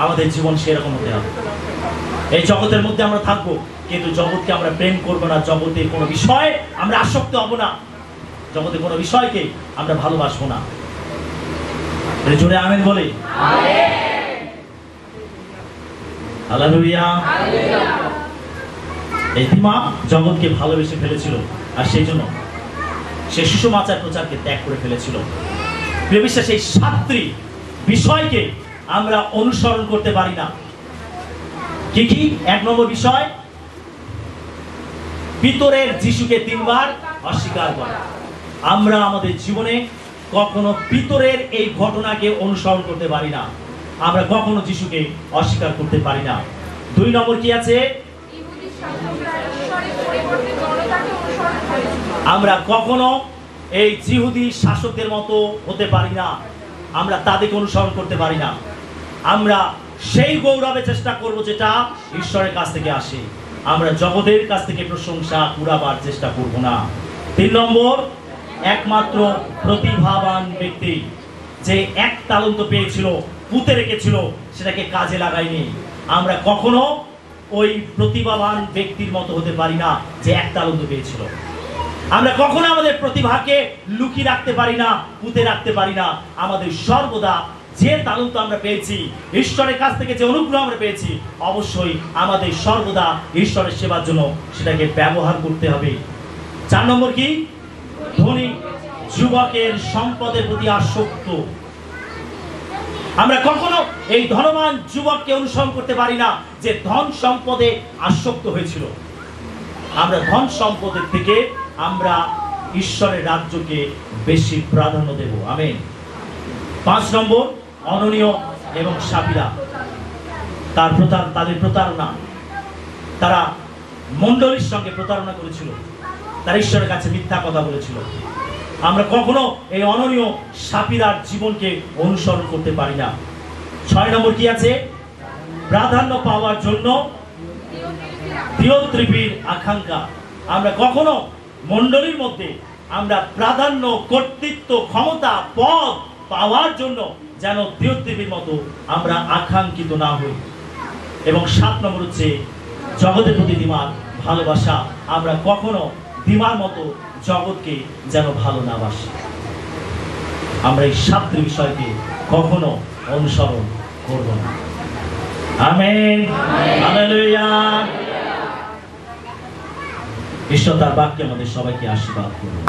আমাদের জীবন সেরকম হতে হবে। এই জগতের মধ্যে আমরা থাকবো, কিন্তু জগৎকে আমরা প্রেম করবো না। জগতের কোনো বিষয় আমরা আসক্ত হব না। জগতের কোনো বিষয়কে আমরা ভালোবাসবো না। জোরে আমেন বলে। হালেলুয়া। এই দিমা জগৎকে ভালোবেসে ফেলেছিল, আর সেই জন্য সে সুসমাচার প্রচারকে ত্যাগ করে ফেলেছিল। প্রিয় বিশ্বাসী, এই 7টি বিষয়কে আমরা অনুসরণ করতে পারি না। কি কি? 1 নম্বর বিষয়, পিতরের যিশুকে 3 বার অস্বীকার করা। আমরা আমাদের জীবনে কখনো পিতরের এই ঘটনাকে অনুসরণ করতে পারি না। আমরা কখনো যিশুকে অস্বীকার করতে পারি না। 2 নম্বর কি আছে? আমরা কখনো এই জিহুদি শাসকদের মতো হতে পারি না। আমরা তাদেরকে অনুসরণ করতে পারি না। আমরা সেই গৌরবের চেষ্টা করব যেটা ঈশ্বরের কাছ থেকে আসে। আমরা জগতের কাছ থেকে প্রশংসা কুড়াবার চেষ্টা করব না। 3 নম্বর, একমাত্র প্রতিভাবান ব্যক্তি যে 1 তালন্ত পেয়েছিল, পুঁতে রেখেছিল, সেটাকে কাজে লাগায়নি। আমরা কখনো ওই প্রতিভাবান ব্যক্তির মতো হতে পারি না যে 1 তালন্ত পেয়েছিল। আমরা কখনো আমাদের প্রতিভাকে লুকিয়ে রাখতে পারি না, পুঁতে রাখতে পারি না। আমাদের সর্বদা যে তালন্ত আমরা পেয়েছি, ঈশ্বরের কাছ থেকে যে অনুগ্রহ আমরা পেয়েছি, অবশ্যই আমাদের সর্বদা ঈশ্বরের সেবার জন্য সেটাকে ব্যবহার করতে হবে। 4 নম্বর কি? ধনী যুবকের সম্পদের প্রতি আসক্ত। আমরা কখনো এই ধনবান যুবককে অনুসরণ করতে পারি না যে ধন সম্পদে আসক্ত হয়েছিল। আমরা ধন সম্পদের থেকে আমরা ঈশ্বরের রাজ্যকে বেশি প্রাধান্য দেব। আমেন। 5 নম্বর, অননীয় এবং সাপিরা। তাদের প্রতারণা, তারা মণ্ডলীর সঙ্গে প্রতারণা করেছিল, তারা ঈশ্বরের কাছে মিথ্যা কথা বলেছিল। আমরা কখনো এই অননীয় সাপিরার জীবনকে অনুসরণ করতে পারি না। 6 নম্বর কি আছে? প্রাধান্য পাওয়ার জন্য দিয়তৃপীর আকাঙ্ক্ষা। আমরা কখনো মণ্ডলীর মধ্যে আমরা প্রাধান্য, কর্তৃত্ব, ক্ষমতা, পদ পাওয়ার জন্য যেন দিয়তৃপীর মতো আমরা আকাঙ্ক্ষিত না হই। এবং 7 নম্বর হচ্ছে জগতের প্রতি দিমার ভালোবাসা। আমরা কখনো দিমার মতো জগৎকে যেন ভালো না বাসি। আমরা এই 7টি বিষয়কে কখনো অনুসরণ করব না। আমেন। হালেলুয়া। ঈশ্বর তার বাক্যে আমাদের সবাইকে আশীর্বাদ করুন।